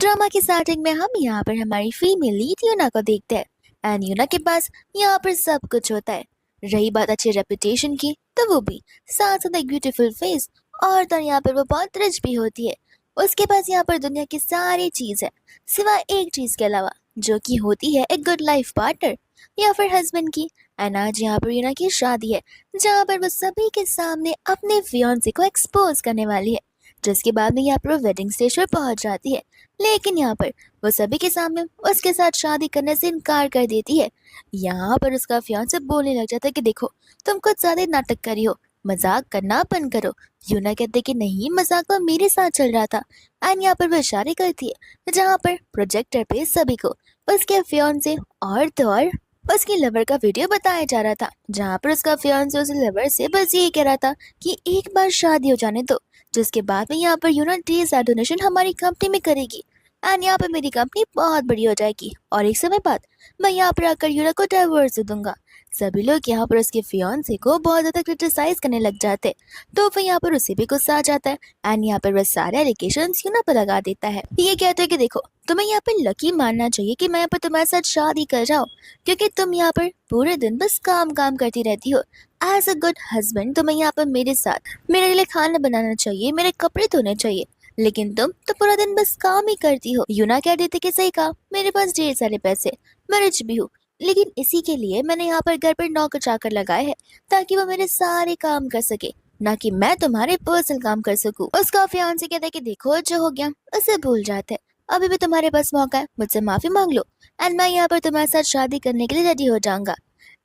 Drama की starting में हम यहाँ पर हमारी फीमेल लीड यूना को देखते हैं एंड यूना के पास यहाँ पर सब कुछ होता है। रही बात अच्छी रेपुटेशन की, तो वो भी साथ साथ एक ब्यूटीफुल फेस और तो यहाँ पर वो बहुत रिच भी होती है। उसके पास यहाँ पर दुनिया की सारी चीज है सिवाय एक चीज के अलावा, जो कि होती है एक गुड लाइफ पार्टनर या फिर हस्बैंड की। एंड आज यहाँ पर यूना की शादी है, जहाँ पर वो सभी के सामने अपने फियांसे को एक्सपोज करने वाली है। जिसके बाद में यहाँ पर वो वेडिंग स्टेज पर पहुंच जाती है, लेकिन यहाँ पर वो सभी के सामने उसके साथ शादी करने से इनकार कर देती है। यहाँ पर उसका फियांसे बोलने लग जाता है कि देखो, तुम कुछ ज्यादा नाटक करी हो, मजाक करना बंद करो। यूना कहते कि नहीं, मजाक तो मेरे साथ चल रहा था। एंड यहाँ पर वो इशारे करती है जहाँ पर प्रोजेक्टर पे सभी को उसके फियांसे और तो और उसकी लवर का वीडियो बताया जा रहा था, जहाँ पर उसका फियांसे उस लवर से बस यही कह रहा था कि एक बार शादी हो जाने दो, जिसके बाद में यहाँ पर यूना DSR डोनेशन हमारी कंपनी में करेगी एंड यहाँ पे मेरी कंपनी बहुत बड़ी हो जाएगी और एक समय बाद मैं यहाँ पर आकर यूना को डाइवोर्स दे दूंगा। सभी लोग यहाँ पर उसके फियांसे को बहुत ज्यादा क्रिटिसाइज करने लग जाते हैं, तो फिर यहाँ पर उसे भी गुस्सा आ जाता है एंड यहाँ पर वह सारे एलिगेशंस यूना पर लगा देता है। ये कहते हैं कि देखो, तुम्हें यहाँ पर लकी मानना चाहिए कि मैं यहाँ पर तुम्हारे साथ शादी कर रहा हूँ, क्योंकि तुम यहाँ पर पूरे दिन बस काम काम करती रहती हो। एज अ गुड हस्बैंड तुम्हें यहाँ पर मेरे साथ मेरे लिए खाना बनाना चाहिए, मेरे कपड़े धोने चाहिए, लेकिन तुम तो पूरा दिन बस काम ही करती हो। यूना कह देते कि सही कहा, मेरे पास ढेर सारे पैसे, मैं रिच भी हूँ, लेकिन इसी के लिए मैंने यहाँ पर घर पर नौकर चाकर लगाए हैं ताकि वो मेरे सारे काम कर सके, ना कि मैं तुम्हारे पर्सनल काम कर सकूं। उसका फियांसे कहता है कि देखो, जो हो गया उसे भूल जाते हैं, अभी भी तुम्हारे पास मौका है, मुझसे माफी मांग लो एंड मैं यहाँ पर तुम्हारे साथ शादी करने के लिए रेडी हो जाऊंगा।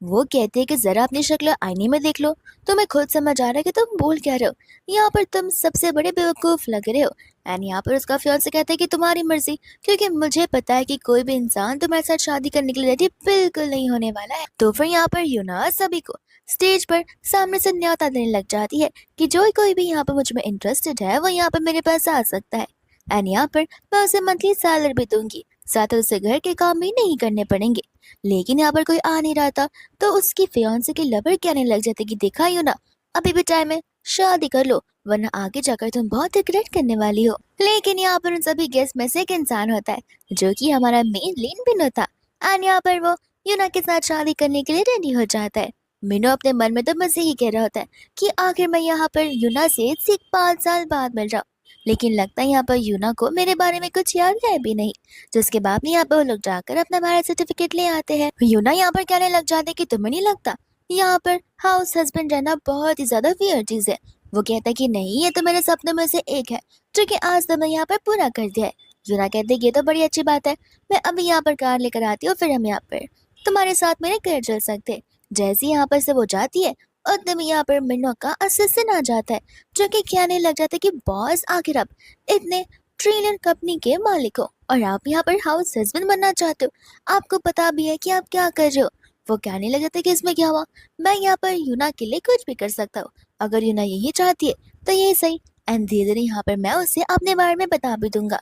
वो कहते हैं कि जरा अपनी शक्ल आईने में देख लो, तुम्हें खुद समझ आ रहा है कि तुम बोल क्या रहे हो, यहाँ पर तुम सबसे बड़े बेवकूफ लग रहे हो। एंड यहाँ पर उसका फियांसे कहता है कि तुम्हारी मर्जी, क्योंकि मुझे पता है कि कोई भी इंसान तुम्हारे साथ शादी करने के लिए रेडी बिल्कुल नहीं होने वाला है। तो फिर यहाँ पर यूना सभी को स्टेज पर सामने से न्योता देने लग जाती है कि जो कोई भी यहाँ पर मुझ में इंटरेस्टेड है वो यहाँ पर मेरे पास आ सकता है एंड यहाँ पर मैं उसे मंथली सैलरी भी दूंगी, साथ ही उसे घर के काम भी नहीं करने पड़ेंगे। लेकिन यहाँ पर कोई आ नहीं रहा था, तो उसकी फियांसे के लवर कहने लग जाते कि देखा यूना, अभी भी टाइम है, शादी कर लो, वरना आगे जाकर तुम बहुत रिग्रेट करने वाली हो। लेकिन यहाँ पर उन सभी गेस्ट में से एक इंसान होता है, जो कि हमारा मेन लीन बिनो था एंड यहाँ पर वो यूना के साथ शादी करने के लिए रेडी हो जाता है। मिनो अपने मन में तो बस यही कह रहा होता है कि आखिर मैं यहाँ पर यूना से सिर्फ 5 साल बाद मिल रहा हूँ, लेकिन लगता है यहाँ पर यूना को मेरे बारे में कुछ याद है भी नहीं। जिसके बाद में यहाँ पर वो लोग जाकर अपना मैरिज सर्टिफिकेट ले आते हैं। यूना यहाँ पर कहने लग जाते कि तुम्हें नहीं लगता यहाँ पर हाउस हस्बैंड रहना बहुत ही ज्यादा वियर्ड चीज है। वो कहता है कि नहीं, ये तो मेरे सपनों में से एक है, जो कि आज तो मैं यहाँ पर पूरा कर दिया है। यूना कहते ये तो बड़ी अच्छी बात है, मैं अभी यहाँ पर कार लेकर आती हूँ, फिर हम यहाँ पर तुम्हारे साथ मेरे घर चल सकते हैं। जैसे यहाँ पर से वो जाती है, उतने में यहाँ पर मिनो का असिस्टेंट आ जाता है, जो कि कहने लग जाता है कि बॉस, आखिर आप इतने ट्रिलियन कंपनी के मालिक हो और आप यहाँ पर हाउस हस्बैंड बनना चाहते हो, आपको पता भी है कि आप क्या कर रहे हो। वो कहने लग जाते कि इसमें क्या हुआ, मैं यहाँ पर यूना के लिए कुछ भी कर सकता हूँ, अगर यूना यही चाहती है तो यही सही, एंड धीरे धीरे यहाँ पर मैं उसे अपने बारे में बता भी दूंगा।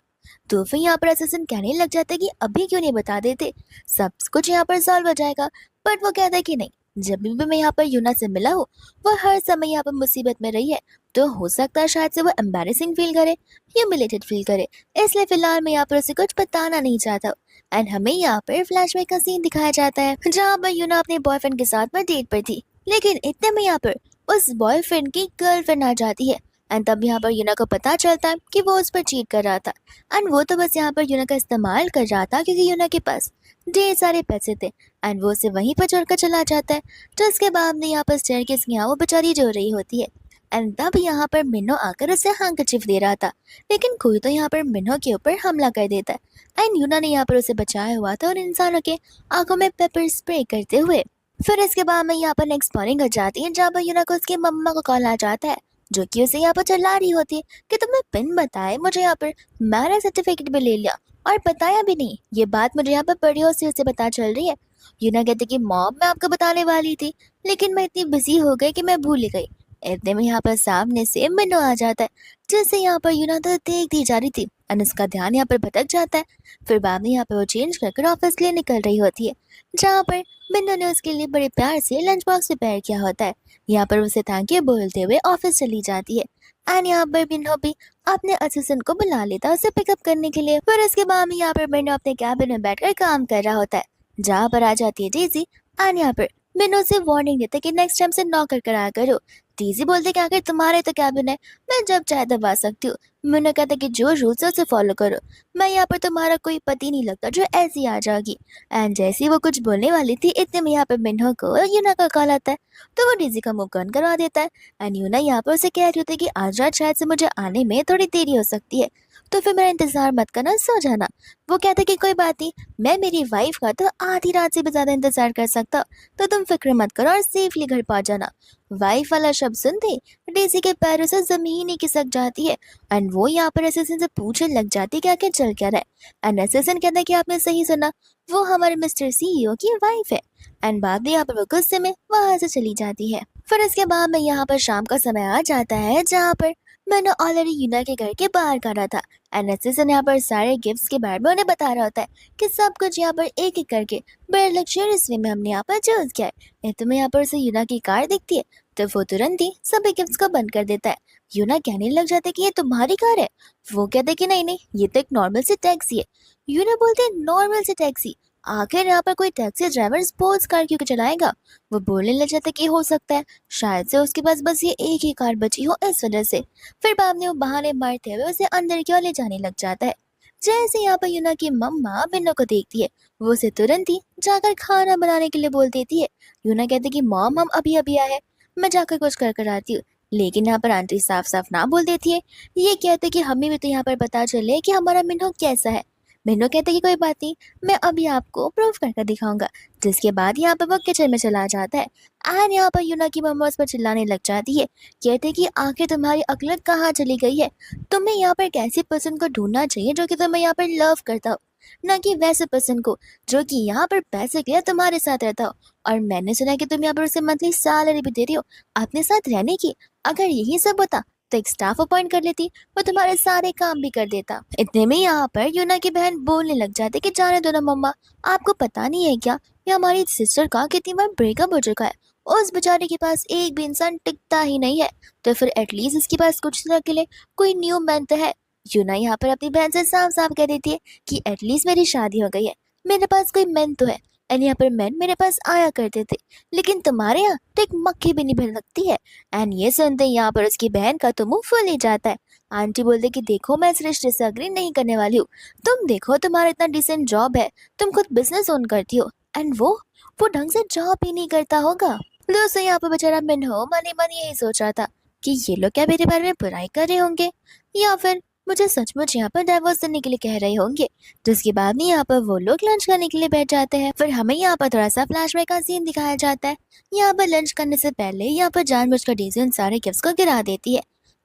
तो फिर यहाँ पर असिस्टेंट कहने लग जाता है कि अभी क्यों नहीं बता देते, सब कुछ यहाँ पर सॉल्व हो जाएगा। बट वो कहता है कि नहीं, जब भी मैं यहाँ पर यूना से मिला हूँ, वो हर समय यहाँ पर मुसीबत में रही है, तो हो सकता है शायद से वो एम्बैरेसिंग फील करे, ह्यूमिलेटेड फील करे, इसलिए फिलहाल मैं यहाँ पर उसे कुछ बताना नहीं चाहता। एंड हमें यहाँ पर फ्लैशबैक का सीन दिखाया जाता है, जहाँ पर यूना अपने बॉयफ्रेंड के साथ में डेट पर थी, लेकिन इतने में यहाँ पर उस बॉयफ्रेंड की गर्लफ्रेंड आ जाती है एंड तब यहाँ पर यूना को पता चलता है कि वो उस पर चीट कर रहा था एंड वो तो बस यहाँ पर यूना का इस्तेमाल कर रहा था, क्योंकि यूना के पास ढेर सारे पैसे थे एंड वो उसे वहीं पर छोड़कर चला जाता है। तो इसके बाद में यहाँ पर स्टेयरकेस की यहाँ वो बेचारी जो रही होती है एंड तब यहाँ पर मिनो आकर उसे हैंकरचीफ दे रहा था, लेकिन कोई तो यहाँ पर मिनो के ऊपर हमला कर देता है एंड यूना ने यहाँ पर उसे बचाया हुआ था और इंसानों के आंखों में पेपर स्प्रे करते हुए। फिर इसके बाद में यहाँ पर नेक्स्ट मॉर्निंग हो जाती है, जहाँ पर यूना को उसकी मम्मा को कॉल आ जाता है, जो कि उसे यहाँ पर चिल्ला रही होती है कि तुमने पिन बताए मुझे यहाँ पर मैरिज सर्टिफिकेट भी ले लिया और बताया भी नहीं, ये बात मुझे यहाँ पर बड़ियों से उसे पता चल रही है। यूना कहती कि मॉम, मैं आपको बताने वाली थी, लेकिन मैं इतनी बिजी हो गई कि मैं भूल ही गई। इतने में यहाँ पर सामने से मिनो आ जाता है, जिससे यहाँ पर यूना तो देखती जा रही थी और उसका ध्यान यहाँ पर भटक जाता है। फिर बाद में यहाँ पर वो चेंज कर ऑफिस के लिए निकल रही होती है, जहाँ पर मिनो ने उसके लिए बड़े प्यार से लंच बॉक्स प्रिपेयर किया होता है। यहाँ पर उसे थैंक यू बोलते हुए ऑफिस चली जाती है। एंड यहाँ पर बिन्हो भी अपने असिस्टेंट को बुला लेता है उसे पिकअप करने के लिए। फिर इसके बाद में यहाँ पर बिन्हो अपने कैबिन में बैठकर काम कर रहा होता है, जहाँ पर आ जाती है डेजी। एंड यहाँ पर बिन्हो से वार्निंग देते कि नेक्स्ट टाइम से नौकर कराया करो। डेजी बोलते कि आखिर तुम्हारे तो कैबिन है, मैं जब चाहे तब आ सकती हूँ। बिन्हो कहता कि जो रूल्स है उसे फॉलो करो, मैं यहाँ पर तुम्हारा कोई पति नहीं लगता जो ऐसी आ जाएगी। एंड जैसे ही वो कुछ बोलने वाली थी, इतने में यहाँ पर बिन्हो को यूना का कॉल आता है, तो वो डेजी का मुंह बंद करवा देता है। एंड यूना यहाँ पर उसे कह रही होती है कि आज रात शायद से मुझे आने में थोड़ी देरी हो सकती है, तो फिर मेरा इंतजार मत करना, सो जाना। वो कहता है कि कोई बात नहीं, मैं मेरी वाइफ का तो आधी रात से भी ज्यादा इंतजार कर सकता, तो तुम फिक्र मत करो और सेफली घर पहुंच जाना। वाइफ वाला शब्द सुनते डेजी के पैरों से जमीन ही खिसक जाती है। एंड वो यहाँ पर असिस्टेंट से पूछने लग जाती है कि आखिर चल क्या रहा है। एंड असिस्टेंट कहता है कि आपने सही सुना, वो हमारे मिस्टर सीईओ की वाइफ है। एंड बाद में यहाँ पर वो गुस्से में वहां से चली जाती है। फिर इसके बाद में यहाँ पर शाम का समय आ जाता है, जहाँ पर मैंने ऑलरेडी यूना के घर के बाहर करा था। एंड असिस्टेंट यहाँ पर सारे गिफ्ट्स के बारे में उन्हें बता रहा होता है कि सब कुछ यहाँ पर एक एक करके बड़े लग्जरियस वे में हमने यहाँ पर चूज किया है। तुम्हें यहाँ पर उसे यूना की कार दिखती है, तो वो तुरंत ही सभी गिफ्ट्स को बंद कर देता है। यूना कहने लग जाता है कि ये तुम्हारी कार है। वो कहते हैं कि नहीं नहीं, ये तो एक नॉर्मल सी टैक्सी है। यूना बोलते हैं नॉर्मल सी टैक्सी, आखिर यहाँ पर कोई टैक्सी ड्राइवर स्पोर्ट्स कार क्यों चलाएगा। वो बोलने लग जाता है कि हो सकता है शायद से उसके पास बस ये एक ही कार बची हो, इस वजह से। फिर बाद में वो बहाने मारते हुए उसे अंदर की ओर ले जाने लग जाता है। जैसे यहाँ पर यूना की मम्मा बिन्नो को देखती है, वो उसे तुरंत ही जाकर खाना बनाने के लिए बोल देती है। यूना कहती है कि मॉम हम अभी अभी आए हैं, मैं जाकर कुछ कर कर आती हूँ। लेकिन यहाँ पर आंटी साफ साफ ना बोल देती है, ये कहते कि हमें भी तो यहाँ पर पता चले कि हमारा मिन्नो कैसा है। मिन्नो कहते कि कोई बात नहीं, मैं अभी आपको प्रूव करके दिखाऊंगा। जिसके बाद यहाँ पर वो किचन में चला जाता है। एंड यहाँ पर यूना की मम्मा उस पर चिल्लाने लग जाती है, कहते कि आखिर तुम्हारी अकल कहाँ चली गई है। तुम्हें यहाँ पर कैसी पर्सन को ढूंढना चाहिए जो कि तुम्हें यहाँ पर लव करता हो, ना कि वैसे पर्सन को जो कि यहाँ पर पैसे के लिए तुम्हारे साथ रहता हो। और मैंने सुना है कि तुम यहाँ पर उसे मंथली सैलरी भी दे रही हो अपने साथ रहने की। अगर यही सब होता तो एक स्टाफ अपॉइंट कर लेती, वो तुम्हारे सारे काम भी कर देता। इतने में यहाँ पर यूना की बहन बोलने लग जाती कि जाने दो ना मम्मा, आपको पता नहीं है क्या, ये हमारी सिस्टर का कितनी बार ब्रेकअप हो चुका है। उस बेचारे के पास एक भी इंसान टिकता ही नहीं है, तो फिर एटलीस्ट इसके पास कुछ दिनों के लिए कोई न्यू मैन तो है। यूना यहाँ पर अपनी बहन से साफ साफ कह देती है कि एटलीस्ट मेरी शादी हो गई है, मेरे पास कोई मैन तो है। एंड यहाँ पर मैन मेरे पास आया करते थे, लेकिन तुम्हारे यहाँ तो एक मक्खी भी नहीं भर सकती है। एंड ये सुनते ही यहाँ पर उसकी बहन का तो मुंह फूल ही जाता है। आंटी बोलते कि देखो मैं इस रिश्ते से अग्री नहीं करने वाली हूँ, तुम देखो तुम्हारा इतना डिसेंट जॉब है, तुम खुद बिजनेस ओन करती हो, एंड वो ढंग से जॉब ही नहीं करता होगा। दोस्तों यहाँ पर बेचारा मिन्हो मन ही मन यही सोच रहा था कि ये लोग क्या मेरे बारे में बुराई कर रहे होंगे, या फिर मुझे सचमुच यहाँ पर डाइवोर्स देने के लिए कह रहे होंगे। जिसके बाद में यहाँ पर वो लोग लंच करने के लिए बैठ जाते हैं। फिर हमें यहाँ पर थोड़ा सा फ्लैशबैक का सीन दिखाया जाता है। यहाँ पर लंच करने से पहले यहाँ पर जानबूझकर डेज़ी उन सारे गिफ्ट्स को गिरा देती है।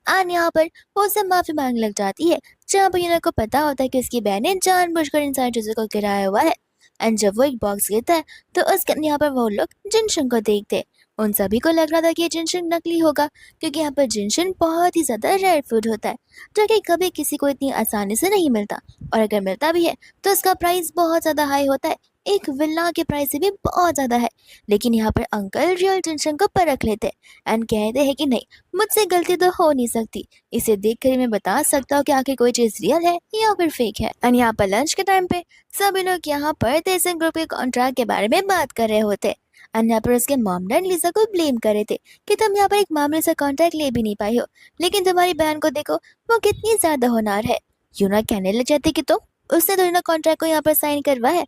एंड यहाँ पर वो उससे माफी मांगने लग जाती है, जहाँ पर यूना को पता होता है कि उसकी बहन ने जानबूझकर इन सारी चीजों को गिराया हुआ है। एंड जब वो एक बॉक्स गिरता है, तो उसके यहाँ पर वो लोग जिनशंग को देखते हैं। उन सभी को लग रहा था कि ये जिनशंग नकली होगा, क्योंकि यहाँ पर जिनशंग बहुत ही ज्यादा रेयर फूड होता है, जो कि कभी किसी को इतनी आसानी से नहीं मिलता, और अगर मिलता भी है तो उसका प्राइस बहुत ज्यादा हाई होता है, एक विला के प्राइस से भी बहुत ज्यादा है। लेकिन यहाँ पर अंकल रियल जिनशंग को परख लेते हैं एंड कहते हैं कि नहीं, मुझसे गलती तो हो नहीं सकती, इसे देख कर ही मैं बता सकता हूँ कि आखिर कोई चीज रियल है या फिर फेक है। एंड यहाँ पर लंच के टाइम पे सभी लोग यहाँ पर तेसन ग्रुप के कॉन्ट्रैक्ट के बारे में बात कर रहे होते। एंड यहाँ पर उसके मॉम डैड लिसा को ब्लेम कर रहे थे कि तुम यहाँ पर एक मामले से कॉन्ट्रैक्ट ले भी नहीं पाई हो, लेकिन तुम्हारी बहन को देखो, वो कितनी ज्यादा होनहार है। यूना कहने लग जाती कि तो उसने तो ना कॉन्ट्रैक्ट को यहाँ पर साइन करवा है।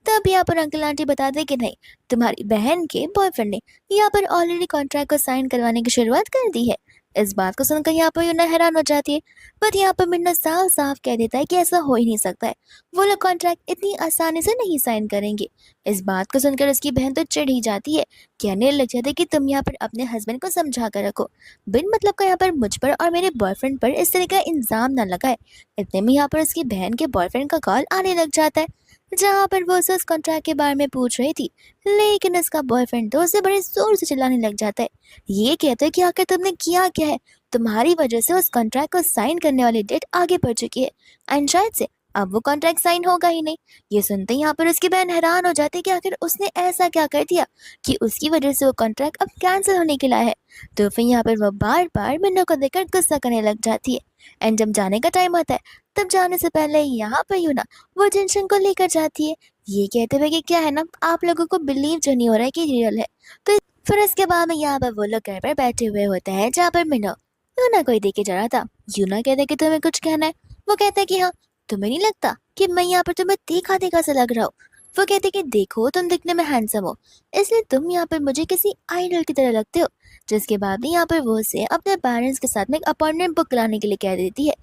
तब यहाँ पर अंकल आंटी बताते कि नहीं, तुम्हारी बहन के बॉयफ्रेंड ने यहाँ पर ऑलरेडी कॉन्ट्रैक्ट को साइन करवाने की शुरुआत कर दी है। इस बात को सुनकर यहाँ पर यूना हैरान हो जाती है, बट यहाँ पर मिन्ना साफ साफ कह देता है कि ऐसा हो ही नहीं सकता है, वो लोग कॉन्ट्रैक्ट इतनी आसानी से नहीं साइन करेंगे। इस बात को सुनकर उसकी बहन तो चिढ़ ही जाती है, कहने लग जाती है कि तुम यहाँ पर अपने हस्बैंड को समझा कर रखो, बिन मतलब का यहाँ पर मुझ पर और मेरे बॉयफ्रेंड पर इस तरह का इल्जाम न लगाए। इतने में यहाँ पर उसकी बहन के बॉयफ्रेंड का कॉल आने लग जाता है, जहाँ पर वो उसे उस कॉन्ट्रैक्ट के बारे में पूछ रही थी, लेकिन उसका बॉयफ्रेंड तो उसे बड़े जोर से चिल्लाने लग जाता है। ये कहते हैं कि आखिर तुमने किया क्या है, तुम्हारी वजह से उस कॉन्ट्रैक्ट को साइन करने वाली डेट आगे बढ़ चुकी है, एंड शायद से अब वो कॉन्ट्रैक्ट साइन होगा ही नहीं। ये सुनते ही यहाँ पर उसकी बहन हैरान हो जाती है कि आखिर उसने ऐसा क्या कर दिया कि उसकी वजह से वो कॉन्ट्रैक्ट अब कैंसिल होने के लिए है। तो फिर यहाँ पर वो बार बार मिन्नू को देखकर गुस्सा करने लग जाती है। एंड जब जाने का टाइम होता है, तब जाने से पहले यहाँ पर यूना वो जिनशन को लेकर जाती है, ये कहते हुए कि क्या है ना, आप लोगों को बिलीव जो नहीं हो रहा है कि रियल है। तो फिर इसके बाद में यहाँ पर वो लोग घर पर बैठे हुए होते हैं, जहाँ पर मिन्नू यूना को ही देखे जा रहा था। यूना कहते कि तुम्हें कुछ कहना है। वो कहता है कि हाँ, तुम्हें नहीं लगता कि मैं यहाँ पर तुम्हें देखा देखा सा लग रहा हूँ। वो कहते कि देखो, तुम दिखने में हैंडसम हो, इसलिए तुम यहाँ पर मुझे किसी आइडल की तरह लगते हो। जिसके बाद भी यहाँ पर वो उसे अपने पेरेंट्स के साथ में एक अपॉइंटमेंट बुक कराने के लिए कह देती है,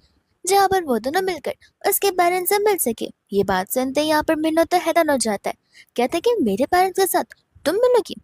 जहाँ पर वो दोनों मिलकर उसके पेरेंट्स से मिल सके। ये बात सुनते ही यहाँ पर मिन्नू तो हैरान हो जाता है। कहते कि मेरे पेरेंट्स के साथ तुम मिलोगी,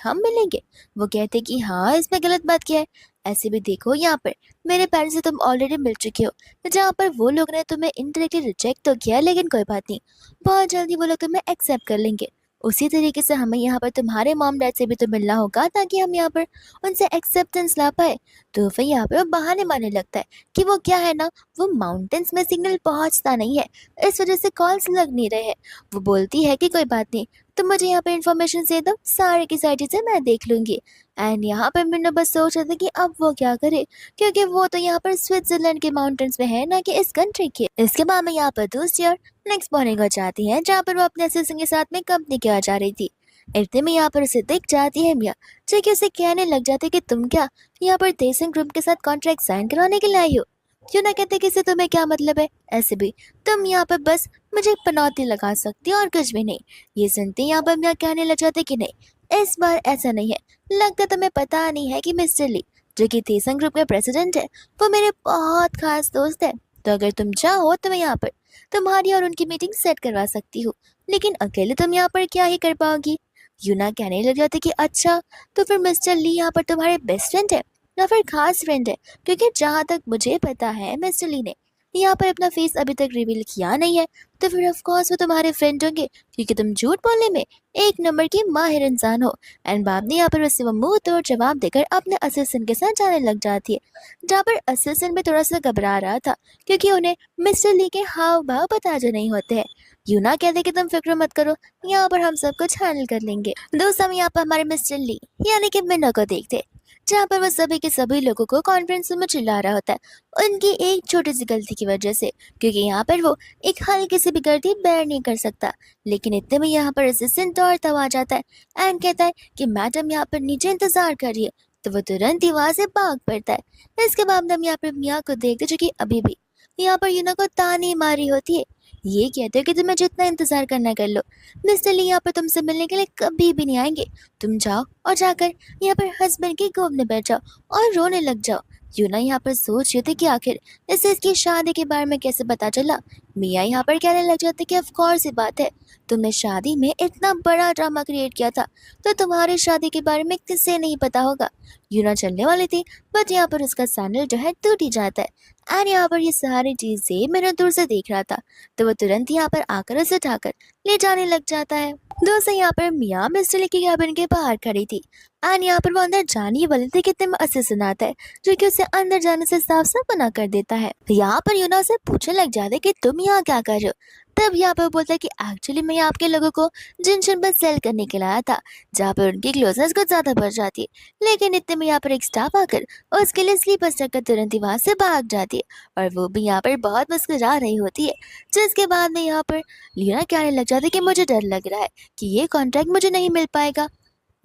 हम मिलेंगे। वो कहते कि हाँ, इसमें गलत बात क्या है। ऐसे भी देखो, यहाँ पर मेरे पेरेंट्स से तुम ऑलरेडी मिल चुके हो, जहाँ पर वो लोग ने तुम्हें इनडायरेक्टली रिजेक्ट तो किया, लेकिन कोई बात नहीं, बहुत जल्दी वो लोग तुम्हें एक्सेप्ट कर लेंगे। उसी तरीके से हमें यहाँ पर तुम्हारे मॉम डैड से भी तो मिलना होगा, ताकि हम यहाँ पर उनसे एक्सेप्टेंस ला पाए। तो फिर यहाँ पे वो बहाने मारने लगता है कि वो क्या है ना, वो माउंटेन्स में सिग्नल पहुँचता नहीं है, इस वजह से कॉल्स लग नहीं रहे हैं। वो बोलती है कि कोई बात नहीं, तुम मुझे यहाँ पे इन्फॉर्मेशन दे दो, सारी की सारी चीज़ें मैं देख लूंगी। एंड यहाँ पर मैंने बस सोच रहा था कि अब वो क्या करे, क्योंकि वो तो यहाँ पर स्विट्जरलैंड के माउंटेन्स में है, ना कि इस कंट्री के। इसके बाद में यहाँ पर दूसरी और नेक्स्ट मॉर्निंग हो जाती है, जहाँ पर वो अपने असिस्टेंट के साथ में कंपनी के आ जा रही थी। इतने में यहाँ पर उसे दिख जाती है मिया, जो कि उसे कहने लग जाती है कि तुम क्या यहाँ पर देसिंग ग्रुप के साथ कॉन्ट्रैक्ट साइन करवाने के लिए आई हो। क्यों ना कहते कि इससे तुम्हें क्या मतलब है, ऐसे भी तुम यहाँ पर बस मुझे पनौती लगा सकती हो और कुछ भी नहीं। ये सुनते यहाँ पर मिया कहने लग जाते कि नहीं, इस बार ऐसा नहीं है। लगता तुम्हें पता नहीं है कि मिस्टर ली, जो कि देसिंग ग्रुप के प्रेसिडेंट है, वो मेरे बहुत खास दोस्त है। तो अगर तुम चाहो तो मैं यहाँ पर तुम्हारी और उनकी मीटिंग सेट करवा सकती हूँ, लेकिन अकेले तुम यहाँ पर क्या ही कर पाओगी। यूना कहने लग जाते कि अच्छा, तो फिर मिस्टर ली यहाँ पर तुम्हारे बेस्ट फ्रेंड है या फिर खास फ्रेंड है, क्योंकि जहाँ तक मुझे पता है मिस्टर ली ने यहाँ पर अपना फेस अभी तक रिवील किया नहीं है। तो फिर ऑफ कोर्स वो तुम्हारे फ्रेंड होंगे, क्योंकि तुम झूठ बोलने में एक नंबर की माहिर इंसान हो। एंड बाद में यहाँ पर उससे वो मुंह तोड़ जवाब देकर अपने असिस्टेंट के साथ जाने लग जाती है, जहाँ पर असिस्टेंट भी थोड़ा सा घबरा रहा था, क्योंकि उन्हें मिस्टर ली के हाव भाव पता जो नहीं होते हैं। यूना कहते कि तुम फिक्र मत करो, यहाँ पर हम सब कुछ हैंडल कर लेंगे। दोस्तों, हम यहाँ पर हमारे मिस्टर ली यानी कि मिन्ना को देखते, जहाँ पर वो सभी के सभी लोगों को कॉन्फ्रेंस में चिल्ला रहा होता है उनकी एक छोटी सी गलती की वजह से, क्योंकि यहाँ पर वो एक हल्की सी भी गलती बेयर नहीं कर सकता। लेकिन इतने में यहाँ पर असिस्टेंट दौड़ता हुआ आ जाता है एंड कहता है कि मैडम यहाँ पर नीचे इंतजार कर रही है। तो वो तुरंत ही वहां से भाग पड़ता है। इसके बाद हम यहाँ पर मियाँ को देखते, जो कि अभी भी यहाँ पर यूना को ताने मारी होती है। ये कहते हो कि तुम्हें जितना इंतजार करना कर लो, मिस्टर ली यहाँ पर तुमसे मिलने के लिए कभी भी नहीं आएंगे। तुम जाओ और जाकर यहाँ पर हस्बैंड की गोद में बैठ जाओ और रोने लग जाओ। यूना यहाँ पर सोच रही थी कि आखिर इसे इसकी शादी के बारे में कैसे पता चला। मियाँ यहाँ पर कहने लग जाते कि ऑफ कोर्स ये बात है, तुमने शादी में इतना बड़ा ड्रामा क्रिएट किया था, तो तुम्हारी शादी के बारे में किसे नहीं पता होगा। यूना चलने वाली थी, बट यहाँ पर उसका सैंडल जो है टूट ही जाता है। एंड यहाँ पर ये सारी चीजें मैंने दूर से देख रहा था, तो वो तुरंत यहाँ पर आकर उसे उठाकर ले जाने लग जाता है। दोस्तों, यहाँ पर मियाँ मिस्टर ली की कैबिन के बाहर खड़ी थी एंड यहाँ पर वो अंदर जाने ही वाली थी कि इतने में असिस्टेंट आता है, जो कि उसे अंदर जाने से साफ साफ मना कर देता है। यहाँ पर यूना से पूछने लग जाते कि तुम यहाँ क्या कर रहे हो। तब यहाँ पर बोलता है कि एक्चुअली मैं आपके लोगों को जिनशन पर सेल करने के लिए आया था, जहाँ पर उनकी क्लोजनेस कुछ ज्यादा बढ़ जाती है। लेकिन इतने में यहाँ पर एक स्टाफ आकर उसके लिए स्लीपर्स रखकर तुरंत ही वहां से भाग जाती है, और वो भी यहाँ पर बहुत मुस्कुरा रही होती है। जिसके बाद में यहाँ पर लिया कहने लग जाती है कि मुझे डर लग रहा है कि ये कॉन्ट्रैक्ट मुझे नहीं मिल पाएगा।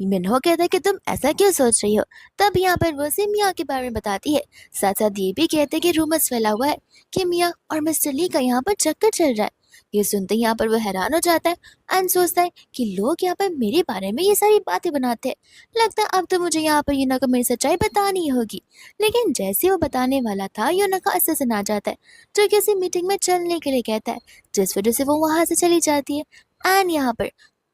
मिन्हो कहता है कि तुम ऐसा क्यों सोच रही हो। तब यहाँ पर वो से मियाँ के बारे में बताती है। साथ साथ ये भी कहते हैं कि रूमर्स फैला हुआ है कि मियाँ और मिस्टर ली का यहाँ पर चक्कर चल रहा है। ये सुनते ही यहाँ पर वो हैरान हो जाता है एंड सोचता है कि लोग यहाँ पर मेरे बारे में ये सारी बातें बनाते हैं। लगता है अब तो मुझे यहाँ पर यूना को मेरी सच्चाई बतानी ही होगी। लेकिन जैसे वो बताने वाला था, यूना का असिस्टेंट आ जाता है, जो किसी मीटिंग में चलने के लिए कहता है, जिस वजह से वो वहां से चली जाती है। एंड यहाँ पर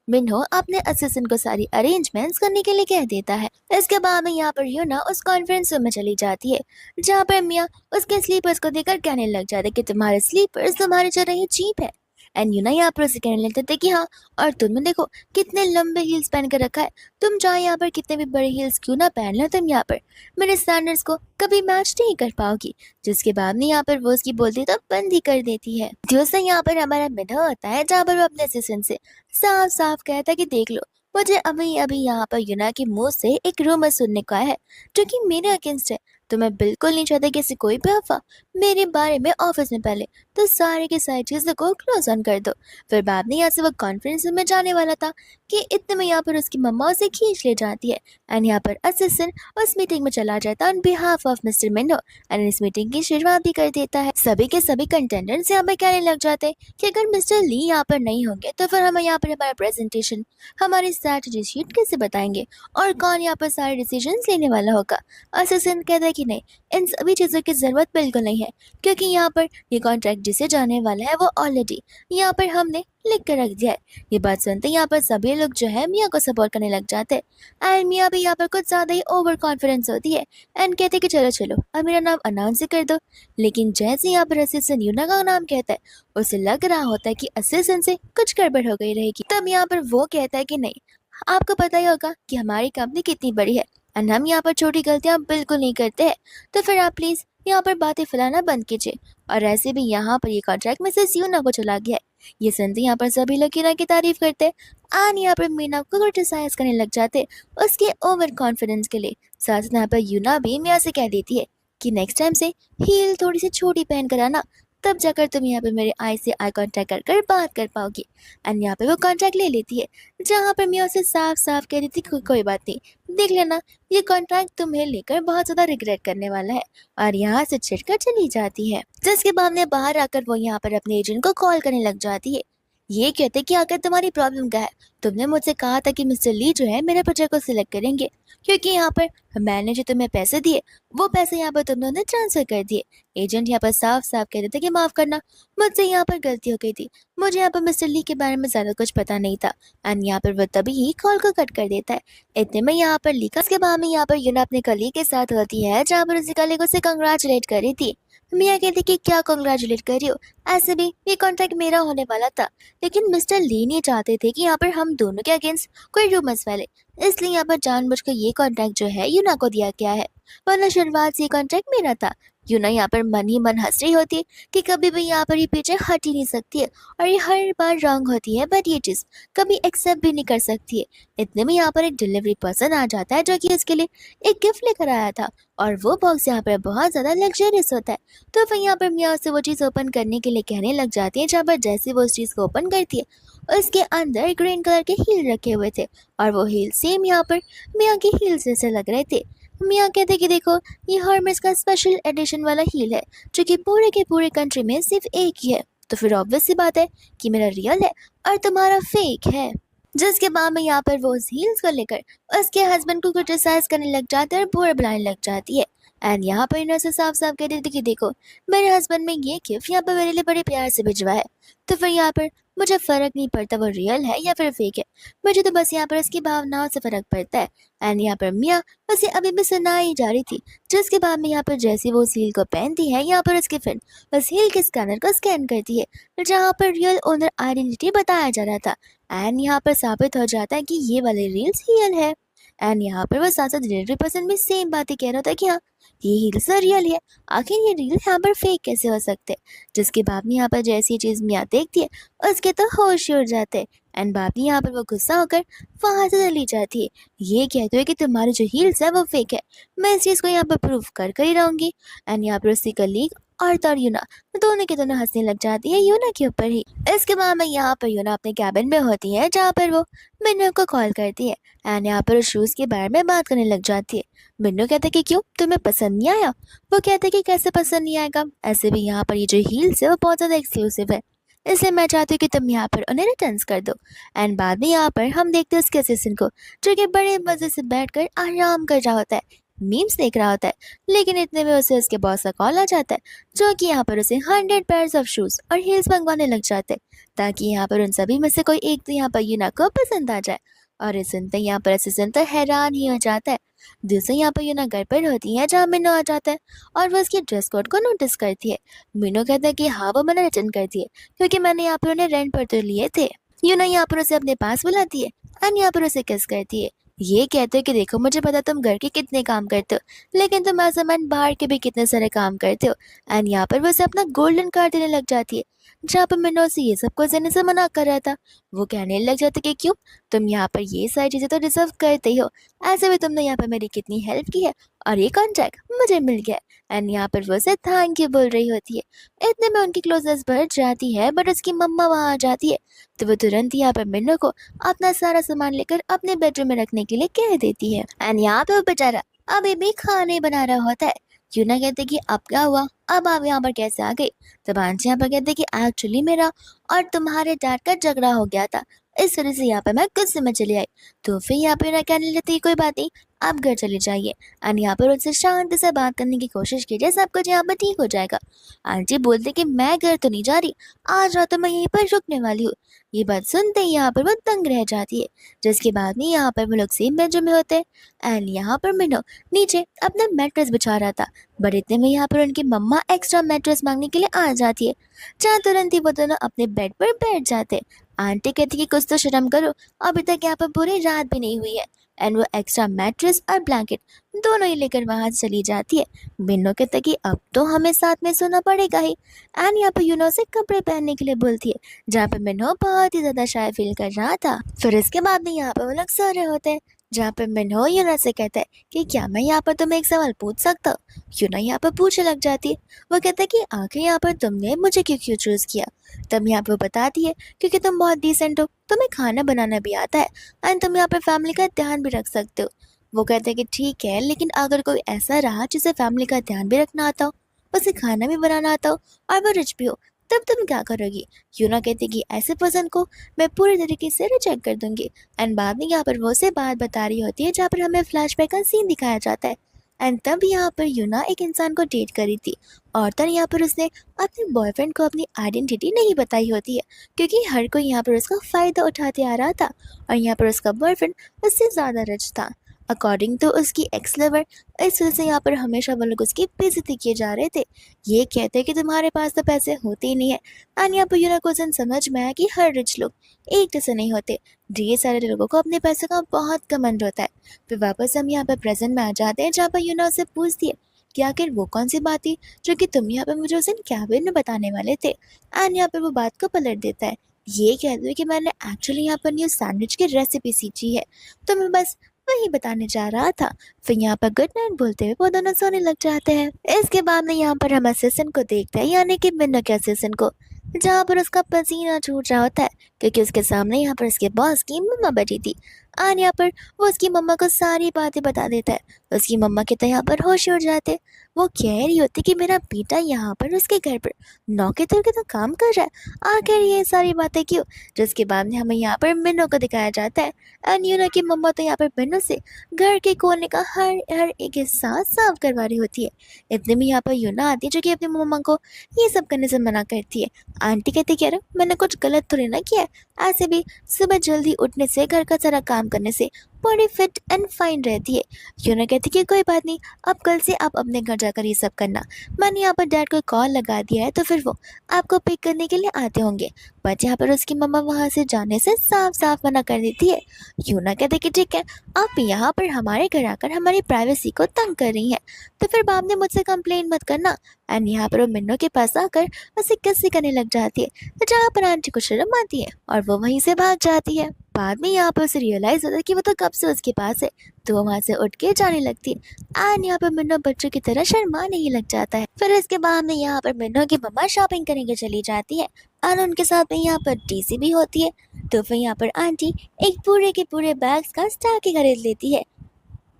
मिन्हो अपने असिस्टेंट को सारी अरेंजमेंट्स करने के लिए कह देता है। इसके बाद में यहाँ पर यूना उस कॉन्फ्रेंस रूम में चली जाती है, जहाँ पर मिया उसके स्लीपर्स को देखकर कहने लग जाते कि तुम्हारे स्लीपर्स तुम्हारी जगह ही चीप है। एंड यूना यहाँ पर उसे कहने लगते थे कि हाँ, और तुमने देखो कितने लंबे हील्स पहन कर रखा है। तुम चाहे यहाँ पर कितने भी बड़े हील्स क्यों ना पहन लो, तुम यहाँ पर मेरे स्टैंडर्ड्स को कभी मैच नहीं कर पाओगी। जिसके बाद में यहाँ पर वो उसकी बोलती तो बंद ही कर देती है। दूसरा यहाँ पर हमारा मिनह होता है जहाँ पर वो अपने असिस्टेंट से साफ साफ कहता है कि देख लो, मुझे अभी अभी यहाँ पर यूना के मुंह से एक रूमर सुनने को आया है जो कि मेरे अगेंस्ट है। तो मैं बिल्कुल नहीं चाहता कि ऐसी कोई भी अफवाह मेरे बारे में ऑफिस में फैले। तो सारे के सारी चीजों को क्लोज ऑन कर दो। फिर बाद में यहाँ से वो कॉन्फ्रेंस में जाने वाला था कि इतने में यहाँ पर उसकी मम्मा उसे खींच ले जाती है एंड यहाँ पर असिस्टेंट उस मीटिंग में चला जाता है ऑन बिहाफ ऑफ मिस्टर मिंडो एंड इस मीटिंग की शुरुआत भी कर देता है। सभी के सभी कंटेंडेंट्स यहाँ पर कहने लग जाते हैं कि अगर मिस्टर ली यहाँ पर नहीं होंगे तो फिर हम यहाँ पर हमारा प्रेजेंटेशन, हमारी स्ट्रैटेजी शीट कैसे बताएंगे और कौन यहाँ पर सारे डिसीजंस लेने वाला होगा। असिस्टेंट कहता है कि नहीं, इन सभी चीज़ों की ज़रूरत बिल्कुल नहीं है क्योंकि यहाँ पर ये कॉन्ट्रैक्ट जिसे जाने वाला है वो ऑलरेडी यहाँ पर हमने लिख कर रख दिया है। ये बात सुनते यहाँ पर सभी लोग जो है मियाँ को सपोर्ट करने लग जाते हैं एंड मियाँ भी यहाँ पर कुछ ज़्यादा ही ओवर कॉन्फिडेंस होती है एंड कहते कि चलो चलो अब मेरा नाम अनाउंस ही कर दो। लेकिन जैसे यहाँ पर असिस्टेंट यूना का नाम कहता है उसे लग रहा होता है कि असिस्टेंट से कुछ गड़बड़ हो गई रहेगी। तब यहाँ पर वो कहता है कि नहीं, आपको पता ही होगा कि हमारी कंपनी कितनी बड़ी है एंड हम यहाँ पर छोटी गलतियाँ बिल्कुल नहीं करते हैं। तो फिर आप प्लीज़ यहाँ पर बातें फैलाना बंद कीजिए। और ऐसे भी यहाँ पर ये कॉन्ट्रैक्ट मिसेस यूना को चला गया है। ये सुनते यहाँ पर सभी लोग यूना की तारीफ करते एंड यहाँ पर मीना को क्रिटिसाइज करने लग जाते उसके ओवर कॉन्फिडेंस के लिए। साथ ही यहाँ पर यूना भी मिया से कह देती है कि नेक्स्ट टाइम से हील थोड़ी सी छोटी पहन कर आना, तब जाकर तुम यहाँ पे मेरे आई से आई कांटेक्ट कर कर बात कर पाओगी। एंड यहाँ पे वो कांटेक्ट ले लेती है जहाँ पर मिया उसे साफ साफ कह देती कोई बात नहीं, देख लेना ये कॉन्ट्रैक्ट तुम्हें लेकर बहुत ज्यादा रिग्रेट करने वाला है। और यहाँ से छिड़कर चली जाती है। जिसके बाद में बाहर आकर वो यहाँ पर अपने एजेंट को कॉल करने लग जाती है। ये कहते कि आकर तुम्हारी प्रॉब्लम क्या है, तुमने मुझसे कहा था कि मिस्टर ली जो है मेरे प्रोजेक्ट को सिलेक्ट करेंगे क्योंकि यहाँ पर मैंने जो तुम्हें पैसे दिए वो पैसे यहाँ पर तुम दोनों ने ट्रांसफर कर दिए। एजेंट यहाँ पर साफ साफ कह देते कि माफ करना, मुझसे यहाँ पर गलती हो गई थी, मुझे यहाँ पर मिस्टर ली के बारे में ज्यादा कुछ पता नहीं था। एंड यहाँ पर वो तभी ही कॉल को कट कर देता है। इतने में यहाँ पर ली के बाद में यहाँ पर यूना अपने कलीग के साथ होती है जहाँ पर उसी कलीग उसे कंग्रेचुलेट कर रही थी। मियाँ कहते कि क्या कंग्रेचुलेट कर रही हो, ऐसे भी ये कॉन्ट्रैक्ट मेरा होने वाला था लेकिन मिस्टर ली नहीं चाहते थे कि यहाँ पर हम दोनों के अगेंस्ट कोई रूमर्स फैले, इसलिए यहाँ पर जानबूझकर ये कॉन्ट्रैक्ट जो है यूना को दिया गया है, वरना शुरुआत से ये कॉन्ट्रैक्ट मेरा था। यूना यहाँ पर मन ही मन हंस रही होती है कि कभी भी यहाँ पर ये पीछे हट ही नहीं सकती है और ये हर बार रॉन्ग होती है बट ये चीज़ कभी एक्सेप्ट भी नहीं कर सकती है। इतने में यहाँ पर एक डिलीवरी पर्सन आ जाता है जो कि इसके लिए एक गिफ्ट लेकर आया था और वो बॉक्स यहाँ पर बहुत ज़्यादा लग्जरियस होता है। तो फिर यहाँ पर मियाँ उससे वो चीज़ ओपन करने के लिए कहने लग जाती है जहाँ पर जैसे वो उस चीज़ को ओपन करती है उसके अंदर ग्रीन कलर के हील रखे हुए थे और वो हील सेम यहाँ पर मियाँ के हील जैसे लग रहे थे। मियाँ कहते कि देखो ये हर्मेस का स्पेशल एडिशन वाला हील है जो कि पूरे के पूरे कंट्री में सिर्फ एक ही है। तो फिर ऑब्वियस सी बात है कि मेरा रियल है और तुम्हारा फेक है। जिसके बाद में यहाँ पर वो उस हील्स को लेकर उसके हस्बैंड को क्रिटिसाइज करने लग जाते हैं और बुरा बुलाने लग जाती है। एंड यहाँ पर इन्होंने साफ साफ कह देती कि देखो मेरे हस्बैंड ने ये गिफ्ट यहाँ पर मेरे लिए बड़े प्यार से भिजवा है, तो फिर यहाँ पर मुझे फर्क नहीं पड़ता वो रियल है या फिर फेक है, मुझे तो बस यहाँ पर उसकी भावनाओं से फर्क पड़ता है। एंड यहाँ पर मियाँ उसे अभी भी सुनाई जा रही थी जिसके बाद में यहाँ पर जैसे वो उस हील को पहनती है यहाँ पर उसकी फ्रेंड उस हील के स्कैनर को स्कैन करती है जहाँ पर रियल ओनर आइडेंटिटी बताया जा रहा था। एंड यहाँ पर साबित हो जाता है कि ये वाले रील्स रियल है। एंड यहाँ पर वो साथ साथ डिलीवरी पर्सन भी सेम बात ही कह रहा था कि हाँ ये हील्स तो रियल है, आखिर ये रील यहाँ पर फेक कैसे हो सकते। जिसके बाद में यहाँ पर जैसी चीज मियाँ देखती है उसके तो होश ही उड़ जाते हैं। एंड बाद में यहाँ पर वो गुस्सा होकर वहां से चली जाती है, ये कहते हुए कि तुम्हारी जो हील्स है वो फेक है, मैं इस चीज को यहाँ पर प्रूव कर कर ही रहूंगी। एंड यहाँ पर उसकी कलीग और यूना दोनों के दोनों हंसने लग जाती है यूना के ऊपर ही। इसके बाद में यहाँ पर यूना अपने कैबिन में होती है जहाँ पर वो मिन्नू को कॉल करती है एंड यहाँ पर शूज के बारे में बात करने लग जाती है। मिन्नू कहते कि क्यों तुम्हें पसंद नहीं आया, वो कहते कि कैसे पसंद नहीं आएगा, ऐसे भी यहाँ पर ये जो हील्स है वो बहुत ज़्यादा एक्सक्लूसिव है, इसलिए मैं चाहती हूँ कि तुम यहाँ पर उन्हें रिटर्न कर दो। एंड बाद में यहाँ पर हम देखते हैं उसके असिस्टेंट को जो कि बड़े मजे से बैठकर आराम कर रहा होता है, मीम्स देख रहा होता है। लेकिन इतने में उसे उसके बॉस का कॉल आ जाता है जो कि यहाँ पर उसे 100 पेयर्स ऑफ शूज और हील्स मंगवाने लग जाते हैं ताकि यहाँ पर उन सभी में से कोई एक तो यहाँ पर यूना को पसंद आ जाए। और ये सुनते ही यहाँ पर असिस्टेंट तो हैरान ही हो जाता है। दूसरे यहाँ पर यूना घर पर होती है जहाँ मिनो आ जाता है और वो उसकी ड्रेस कोड को नोटिस करती है। मिनो कहता है कि हाँ वो मैंने रिटर्न कर दिए क्योंकि मैंने यहाँ पर उन्हें रेंट पर तो लिए थे। यूना यहाँ पर उसे अपने पास बुलाती है एंड यहाँ पर उसे किस करती है। ये कहते हो कि देखो मुझे पता तुम घर के कितने काम करते हो लेकिन तुम एज अ मैन बाहर के भी कितने सारे काम करते हो। एंड यहाँ पर वो उसे अपना गोल्डन कार्ड देने लग जाती है जहाँ पर मिनो उसे ये सब कुछ देने से मना कर रहा था। वो कहने लग जाता कि क्यों, तुम यहाँ पर ये सारी चीजें तो डिजर्व करते ही हो, ऐसे भी तुमने यहाँ पर मेरी कितनी हेल्प की है और ये कॉन्ट्रैक्ट मुझे मिल गया। एंड यहाँ पर वो उसे थैंक यू बोल रही होती है। इतने में उनकी क्लोजनेस बढ़ जाती है बट उसकी मम्मा वहाँ आ जाती है तो वो तुरंत यहाँ पर मिन्नो को अपना सारा सामान लेकर अपने बेडरूम में रखने के लिए कह देती है। एंड यहाँ पे वो बेचारा अभी भी खाने बना रहा होता है। यूना कहते कि अब क्या हुआ, अब आप यहाँ पर कैसे आ गई। तब आंटी यहाँ पर कहते कि एक्चुअली मेरा और तुम्हारे डैड का झगड़ा हो गया था, इस वजह से यहाँ पे मैं गुस्से में चली आई। तो फिर यहाँ पे ना कहने लगती कोई बात नहीं, आप घर चले जाइए एंड यहाँ पर उनसे शांति से बात करने की कोशिश कीजिए, सब कुछ यहाँ पर ठीक हो जाएगा। आंटी बोलते कि मैं घर तो नहीं जा रही, आज रात तो मैं यहीं पर रुकने वाली हूँ। ये बात सुनते ही यहाँ पर वो दंग रह जाती है। जिसके बाद में यहाँ पर वो लोग सेम बेडरूम में होते हैं एंड यहाँ पर मिनो नीचे अपना मैट्रेस बिछा रहा था बट इतने में यहाँ पर उनकी मम्मा एक्स्ट्रा मैट्रेस मांगने के लिए आ जाती है जहाँ तुरंत ही वो दोनों अपने बेड पर बैठ जाते हैं। आंटी कहती कि कुछ तो शर्म करो, अभी तक यहाँ पर पूरी रात भी नहीं हुई है। एंड वो एक्स्ट्रा मैट्रेस और ब्लैंकेट दोनों ही लेकर वहां से चली जाती है। बिन्नो कहता कि अब तो हमें साथ में सोना पड़ेगा ही। एंड यहाँ पर यूनो से कपड़े पहनने के लिए बोलती है जहाँ पे मिन्नो बहुत ही ज्यादा शाय फील कर रहा था। फिर इसके बाद में यहाँ पे वो लोग सो रहे होते हैं जहाँ पे मिन्हो यूनो से कहता है कि क्या मैं यहाँ पर तुम्हें एक सवाल पूछ सकता हूँ। यूनो यहाँ पर पूछने लग जाती है। वो कहता है कि आखिर यहाँ पर तुमने मुझे क्यों क्यों चूज किया। तब यहाँ पे वो बताती है क्योंकि तुम बहुत डिसेंट हो, तुम्हें खाना बनाना भी आता है एंड तुम यहाँ पर फैमिली का ध्यान भी रख सकते हो। वो कहते हैं कि ठीक है लेकिन अगर कोई ऐसा रहा जिसे फैमिली का ध्यान भी रखना आता हो, उसे खाना भी बनाना आता हो और वो रिच भी हो, तब तुम क्या करोगी। यूना कहती कि ऐसे पर्सन को मैं पूरी तरीके से रिजेक्ट कर दूंगी। एंड बाद में यहाँ पर वो से बात बता रही होती है जहाँ पर हमें फ्लैशबैक का सीन दिखाया जाता है। एंड तब यहाँ पर यूना एक इंसान को डेट करी थी और तब यहाँ पर उसने अपने बॉयफ्रेंड को अपनी आइडेंटिटी नहीं बताई होती है क्योंकि हर कोई यहाँ पर उसका फ़ायदा उठाते आ रहा था और यहाँ पर उसका बॉयफ्रेंड उससे ज़्यादा रिच था अकॉर्डिंग टू उसकी एक्स लवर। इस वजह से यहाँ पर हमेशा वो लोग उसकी बेइज्जती किए जा रहे थे। ये कहते कि तुम्हारे पास तो पैसे होते ही नहीं है। एंड यहाँ पर यूना को समझ में आया कि हर रिच लोग एक जैसे नहीं होते, ढेर सारे लोगों को अपने पैसे का बहुत घमंड होता है। फिर वापस हम यहाँ पर प्रेजेंट में आ जाते हैं जहाँ पर यूना उससे पूछती है कि आखिर वो कौन सी बात थी जो कि तुम यहाँ पर मुझे उस दिन कैबिन में बताने वाले थे। एंड यहाँ पर वो बात को पलट देता है। ये कहते हुए कि मैंने एक्चुअली यहाँ पर न्यू सैंडविच की रेसिपी सीखी है, तो मैं बस वही बताने जा रहा था। फिर यहाँ पर गुड नाइट बोलते हुए वो दोनों सोने लग जाते हैं। इसके बाद में यहाँ पर हम असिस्टेंट को देखते हैं यानी कि मिन्नो के असिस्टेंट को, जहाँ पर उसका पसीना छूट रहा होता है क्योंकि उसके सामने यहाँ पर उसके बॉस की मम्मा बैठी थी। और यहाँ पर वो उसकी मम्मा को सारी बातें बता देता है। उसकी मम्मा के तो यहाँ पर होश उड़ जाते। वो कह रही होती कि मेरा बेटा यहाँ पर उसके घर पर नौके तुर के तो काम कर रहा है, आखिर ये सारी बातें क्यों। जिसके बाद में हमें यहाँ पर मिन्नो को दिखाया जाता है एंड यूनो की मम्मा तो यहाँ पर मिन्नो से घर के कोने का हर हर एक हिस्सा साफ करवा रही होती है। इतने में यहाँ पर यूना आती है जो कि अपनी मम्मा को ये सब करने से मना करती है। आंटी कहती कह रहे मैंने कुछ गलत थोड़ी ना किया है, ऐसे भी सुबह जल्दी उठने से घर का सारा काम करने से बॉडी फिट एंड फाइन रहती है। यूना कहती कि कोई बात नहीं, अब कल से आप अपने घर जाकर ये सब करना। मैंने यहाँ पर डैड को कॉल लगा दिया है तो फिर वो आपको पिक करने के लिए आते होंगे। बट यहाँ पर उसकी मम्मा वहाँ से जाने से साफ साफ मना कर देती है। यूना कहते कि ठीक है, आप यहाँ पर हमारे घर आकर हमारी प्राइवेसी को तंग कर रही हैं तो फिर बाद में मुझसे कंप्लेन मत करना। एंड यहाँ पर वो मिन्नो के पास आकर उसे किस्सी करने लग जाती है जहाँ पर आंटी को शर्म आती है और वो वहीं से भाग जाती है। बाद में यहाँ पर उसे रियलाइज होता है कि वो तो कब से उसके पास है, तो वो वहाँ से उठ के जाने लगती है। एंड यहाँ पर मिन्नो बच्चों की तरह शर्माने ही लग जाता है। फिर इसके बाद में यहाँ पर मिन्नो की मम्मा शॉपिंग करने के चली जाती है और उनके साथ में यहाँ पर डीसी भी होती है। तो फिर यहाँ पर आंटी एक पूरे के पूरे बैग्स का स्टैक ही खरीद लेती है।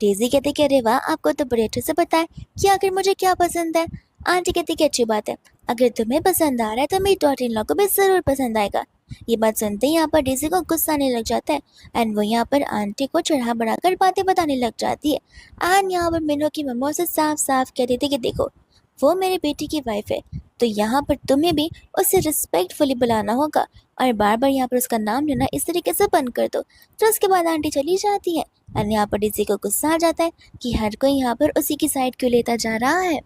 डेज़ी कहती कि अरे वाह, आपको तो बड़े अच्छे से पता है कि आखिर मुझे क्या पसंद है। आंटी कहती कि अच्छी बात है, अगर तुम्हें पसंद आ रहा है तो मेरी डॉटर इन लॉ को भी ज़रूर पसंद आएगा। ये बात सुनते ही यहाँ पर डेज़ी को गुस्सा आने लग जाता है एंड वो यहाँ पर आंटी को चढ़ा बढ़ाकर बातें बताने लग जाती है। एंड यहाँ पर मिनो की मम्मा उसे साफ साफ कह देती कि देखो वो मेरी बेटी की वाइफ है, तो यहाँ पर तुम्हें भी उसे रिस्पेक्टफुली बुलाना होगा और बार बार यहाँ पर उसका नाम लेना इस तरीके से बंद कर दो। तो उसके बाद आंटी चली जाती है और यहाँ पर डीसी को गुस्सा आ जाता है कि हर कोई यहाँ पर उसी की साइड क्यों लेता जा रहा है।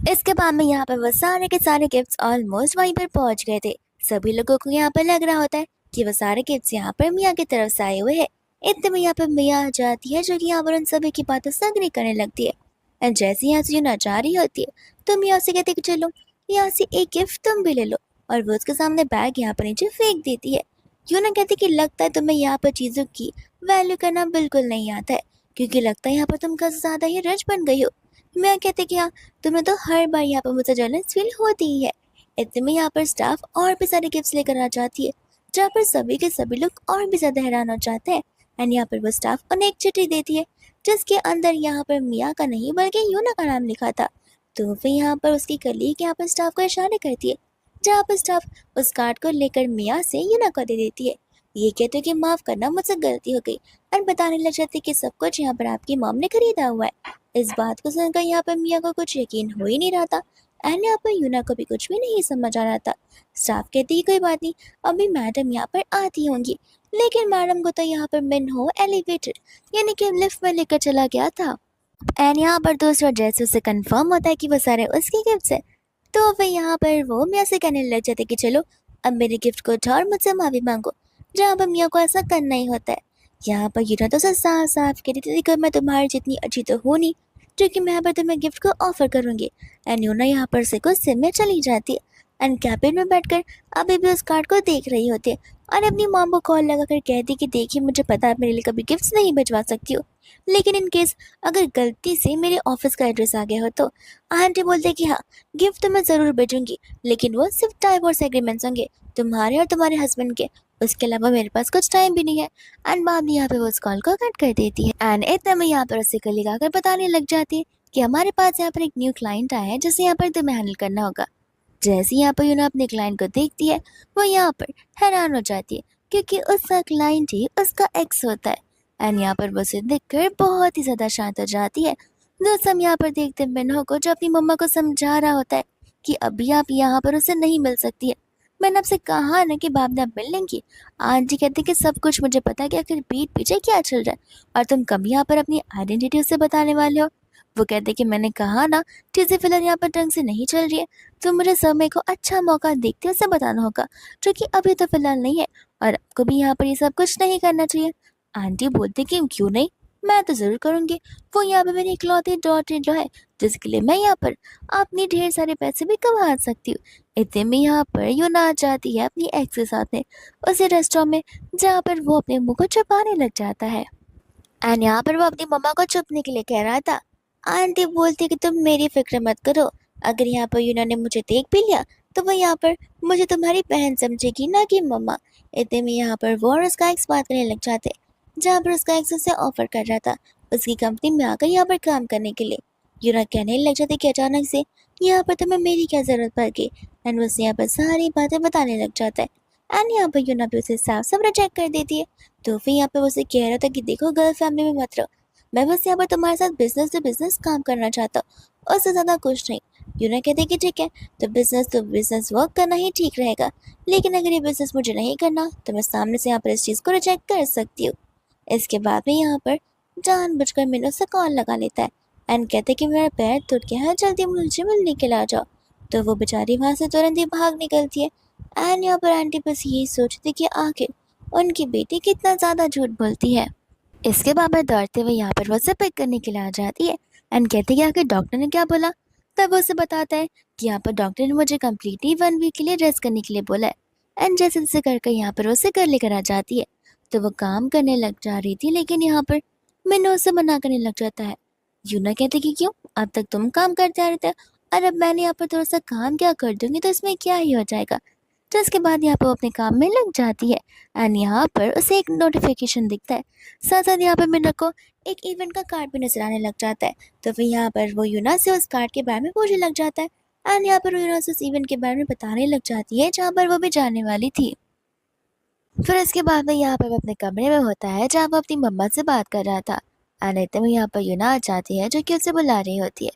इसके बाद में यहाँ पर वो सारे के सारे गिफ्ट्स ऑलमोस्ट वहीं पर पहुंच गए थे। सभी लोगों को यहाँ पर लग रहा होता है कि वो सारे गिफ्ट्स यहाँ पर मियाँ की तरफ से आए हुए हैं। इतने में यहाँ पर मियाँ आ जाती है जो कि यहाँ पर उन सभी की बातों से अग्री करने लगती है। एंड जैसे यहाँ से यूना जा रही होती है तो मियाँ से कहती है कि चलो यहाँ से एक गिफ्ट तुम भी ले लो, और वो उसके सामने बैग यहाँ पर नीचे फेंक देती है। यूना कहती कि लगता है तुम्हें यहाँ पर चीज़ों की वैल्यू करना बिल्कुल नहीं आता है, क्योंकि लगता है यहाँ पर तुम कहीं ज़्यादा ही रिच बन गई हो। मैं कहती कि हाँ, तुम्हें तो हर बार यहाँ पर मुझसे जेलस फील होती ही है। इतने में यहाँ पर स्टाफ और भी सारे गिफ्ट्स लेकर आ जाती है, जहाँ पर सभी के सभी लोग और भी ज़्यादा हैरान हो जाते हैं। एंड यहाँ पर वो स्टाफ उन्हें एक चिट्ठी देती है जिसके अंदर यहाँ पर मियाँ का नहीं बल्कि यूना का नाम लिखा था। तो फिर यहाँ पर उसकी कलीग यहाँ पर स्टाफ को इशारे करती है, जहाँ पर स्टाफ उस कार्ड को लेकर मियाँ से यूना को दे देती है। ये कहते कि माफ़ करना, मुझसे गलती हो गई, और बताने लग जाती कि सब कुछ यहाँ पर आपकी मॉम ने खरीदा हुआ है। इस बात को सुनकर यहाँ पर मियाँ को कुछ यकीन हो ही नहीं रहा था एंड यहाँ पर यूना को भी कुछ भी नहीं समझ आ रहा था। स्टाफ कहती कोई बात नहीं, अभी मैडम यहाँ पर आती होंगी। लेकिन मैडम को तो यहाँ पर मिनहो एलिवेटेड यानी कि लिफ्ट में लेकर चला गया था। एंड यहाँ पर दूसरा जैसे उसे कंफर्म होता है कि वो सारे उसके गिफ्ट्स है, तो फिर यहाँ पर वो मियाँ से कहने लग जाते कि चलो अब मेरे गिफ्ट को उठाओ और मुझसे माफ़ी मांगो, जहाँ पर मियाँ को ऐसा करना ही होता है। यहाँ पर यूना तो उसे साफ साफ कह रही थी मैं तुम्हारी जितनी अच्छी तो हूँ नहीं जो कि मैं यहाँ पर तुम्हें गिफ्ट को ऑफर करूँगी। एंड यूना यहाँ पर से गुस्से में चली जाती है एंड कैबिन में बैठकर अभी भी उस कार्ड को देख रही होती है और अपनी मॉम को कॉल लगाकर कहती कि देखिए मुझे पता है मेरे लिए कभी गिफ्ट्स नहीं भिजवा सकती हो, लेकिन इन केस अगर गलती से मेरे ऑफिस का एड्रेस आ गया हो तो। आंटी बोलते कि हाँ, गिफ्ट तो मैं ज़रूर भेजूंगी, लेकिन वो सिर्फ डाइवोर्स एग्रीमेंट्स होंगे तुम्हारे और तुम्हारे हस्बैंड के, उसके अलावा मेरे पास कुछ टाइम भी नहीं है। एंड बाद में यहाँ पे वो उस कॉल को कट कर देती है एंड इतना में यहाँ पर उसे कलीग आकर बताने लग जाती है कि हमारे पास यहाँ पर एक न्यू क्लाइंट आया है जिसे यहाँ पर तुम्हें हैंडल करना होगा। जैसे यहाँ पर यूना अपने क्लाइंट को देखती है वो यहाँ पर हैरान हो जाती है, क्योंकि उसका क्लाइंट ही उसका एक्स होता है। एंड यहाँ पर वो उसे देखकर बहुत ही ज़्यादा शांत हो जाती है। दोस्त हम यहाँ पर देखते हैं मिनहो को जो अपनी मम्मा को समझा रहा होता है कि अभी आप यहाँ पर उसे नहीं मिल सकती है। मैंने आपसे कहा ना कि बाद में आप मिल लेंगी। आंटी कहती कि सब कुछ मुझे पता है कि आखिर पीठ पीछे क्या चल रहा है और तुम कब यहाँ पर अपनी आइडेंटिटी उसे बताने वाले हो। वो कहते कि मैंने कहा ना चीज़ें फिलहाल यहाँ पर ढंग से नहीं चल रही है, तो मुझे समय को अच्छा मौका देखते उसे बताना होगा, जो कि अभी तो फिलहाल नहीं है, और आपको भी यहाँ पर ये सब कुछ नहीं करना चाहिए। आंटी बोलते कि क्यों नहीं, मैं तो ज़रूर करूँगी। वो यहाँ पे मेरी इकलौती डॉटर जो है जिसके लिए मैं यहाँ पर अपनी ढेर सारे पैसे भी कमा सकती हूँ। इतने में यहाँ पर यूना आ जाती है अपनी एक्स के साथ में उसी रेस्टोरेंट में, जहाँ पर वो अपने मुंह को छुपाने लग जाता है। एंड यहाँ पर वो अपनी मम्मा को छुपने के लिए कह रहा था। आंटी बोलती कि तुम मेरी फिक्र मत करो, अगर यहाँ पर यूना ने मुझे देख भी लिया तो वो यहाँ पर मुझे तुम्हारी बहन समझेगी ना कि मम्मा। इतने में यहाँ पर वो और उसका एक्स बात करने लग जाते, जहाँ पर उसका एक्स उसे ऑफर कर रहा था उसकी कंपनी में आकर यहाँ पर काम करने के लिए। यूना कहने लग जाती कि अचानक से यहाँ पर तुम्हें मेरी क्या ज़रूरत पड़ गई। एंड वो उसे यहाँ पर सारी बातें बताने लग जाता है एंड यहाँ पर यूना भी उसे साफ साफ रिजेक्ट कर देती है। तो फिर यहाँ पर वो उसे कह रहा था कि देखो गर्ल फैमिली में मत रहो, मैं बस यहाँ पर तुम्हारे साथ बिजनेस टू बिजनेस काम करना चाहता हूँ, उससे ज़्यादा कुछ नहीं। यूना कहते कि ठीक है, तो बिजनेस वर्क करना ही ठीक रहेगा, लेकिन अगर ये बिजनेस मुझे नहीं करना तो मैं सामने से यहाँ पर इस चीज़ को रिजेक्ट कर सकती हूँ। इसके बाद में यहाँ पर जानबूझकर मिनो से कॉल लगा लेता है एंड कहते कि मेरा पैर टूट गया है, जल्दी मुझे मिलने के लिए आ जाओ। तो वो बेचारी वहाँ से तुरंत ही भाग निकलती है एंड यहाँ पर आंटी बस यही सोचती कि आखिर उनकी बेटी कितना ज़्यादा झूठ बोलती है। इसके बाद में दौड़ते हुए यहाँ पर वो उसे पिक करने के लिए आ जाती है एंड कहती है कि आखिर डॉक्टर ने क्या बोला। तब वो उसे बताता है कि यहाँ पर डॉक्टर ने मुझे कम्प्लीटली 1 वीक के लिए रेस्ट करने के लिए बोला है। एंड जैसे जैसे करके यहाँ पर वो उसे घर लेकर आ जाती है, तो वो काम करने लग जा रही थी, लेकिन यहाँ पर मिन्नू उसे मना करने लग जाता है। यूना कहती कि क्यों, अब तक तुम काम करते आ रहे थे और अब मैंने यहाँ पर थोड़ा सा काम क्या कर दूंगी तो इसमें क्या ही हो जाएगा। तो इसके बाद यहाँ पर वो अपने काम में लग जाती है एंड यहाँ पर उसे एक नोटिफिकेशन दिखता है, साथ साथ यहाँ पर मिन्नू को एक इवेंट का कार्ड भी नजर आने लग जाता है। तो फिर यहाँ पर वो यूना से उस कार्ड के बारे में पूछने लग जाता है एंड यहाँ पर वो यूना से उस इवेंट के बारे में बताने लग जाती है जहाँ पर वो भी जाने वाली थी। फिर इसके बाद में यहाँ पर वो अपने कमरे में होता है जहाँ वो अपनी मम्मा से बात कर रहा था एंड इतने में यहाँ पर यूना आ जाती है जो कि उसे बुला रही होती है।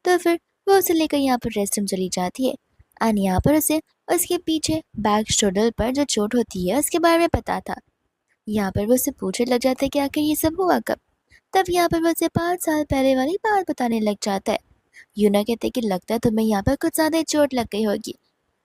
तो फिर वो उसे लेकर यहाँ पर रेस्ट रूम चली जाती है एंड यहाँ पर उसे उसके पीछे बैक शोल्डर पर जो चोट होती है उसके बारे में पता था। यहाँ पर वो उससे पूछने लग जाता है कि आखिर ये सब हुआ कब। तब यहाँ पर वो उसे 5 साल पहले वाली बात बताने लग जाता है। यूना कहते हैं कि लगता है तुम्हें यहाँ पर कुछ ज़्यादा ही चोट लग गई होगी।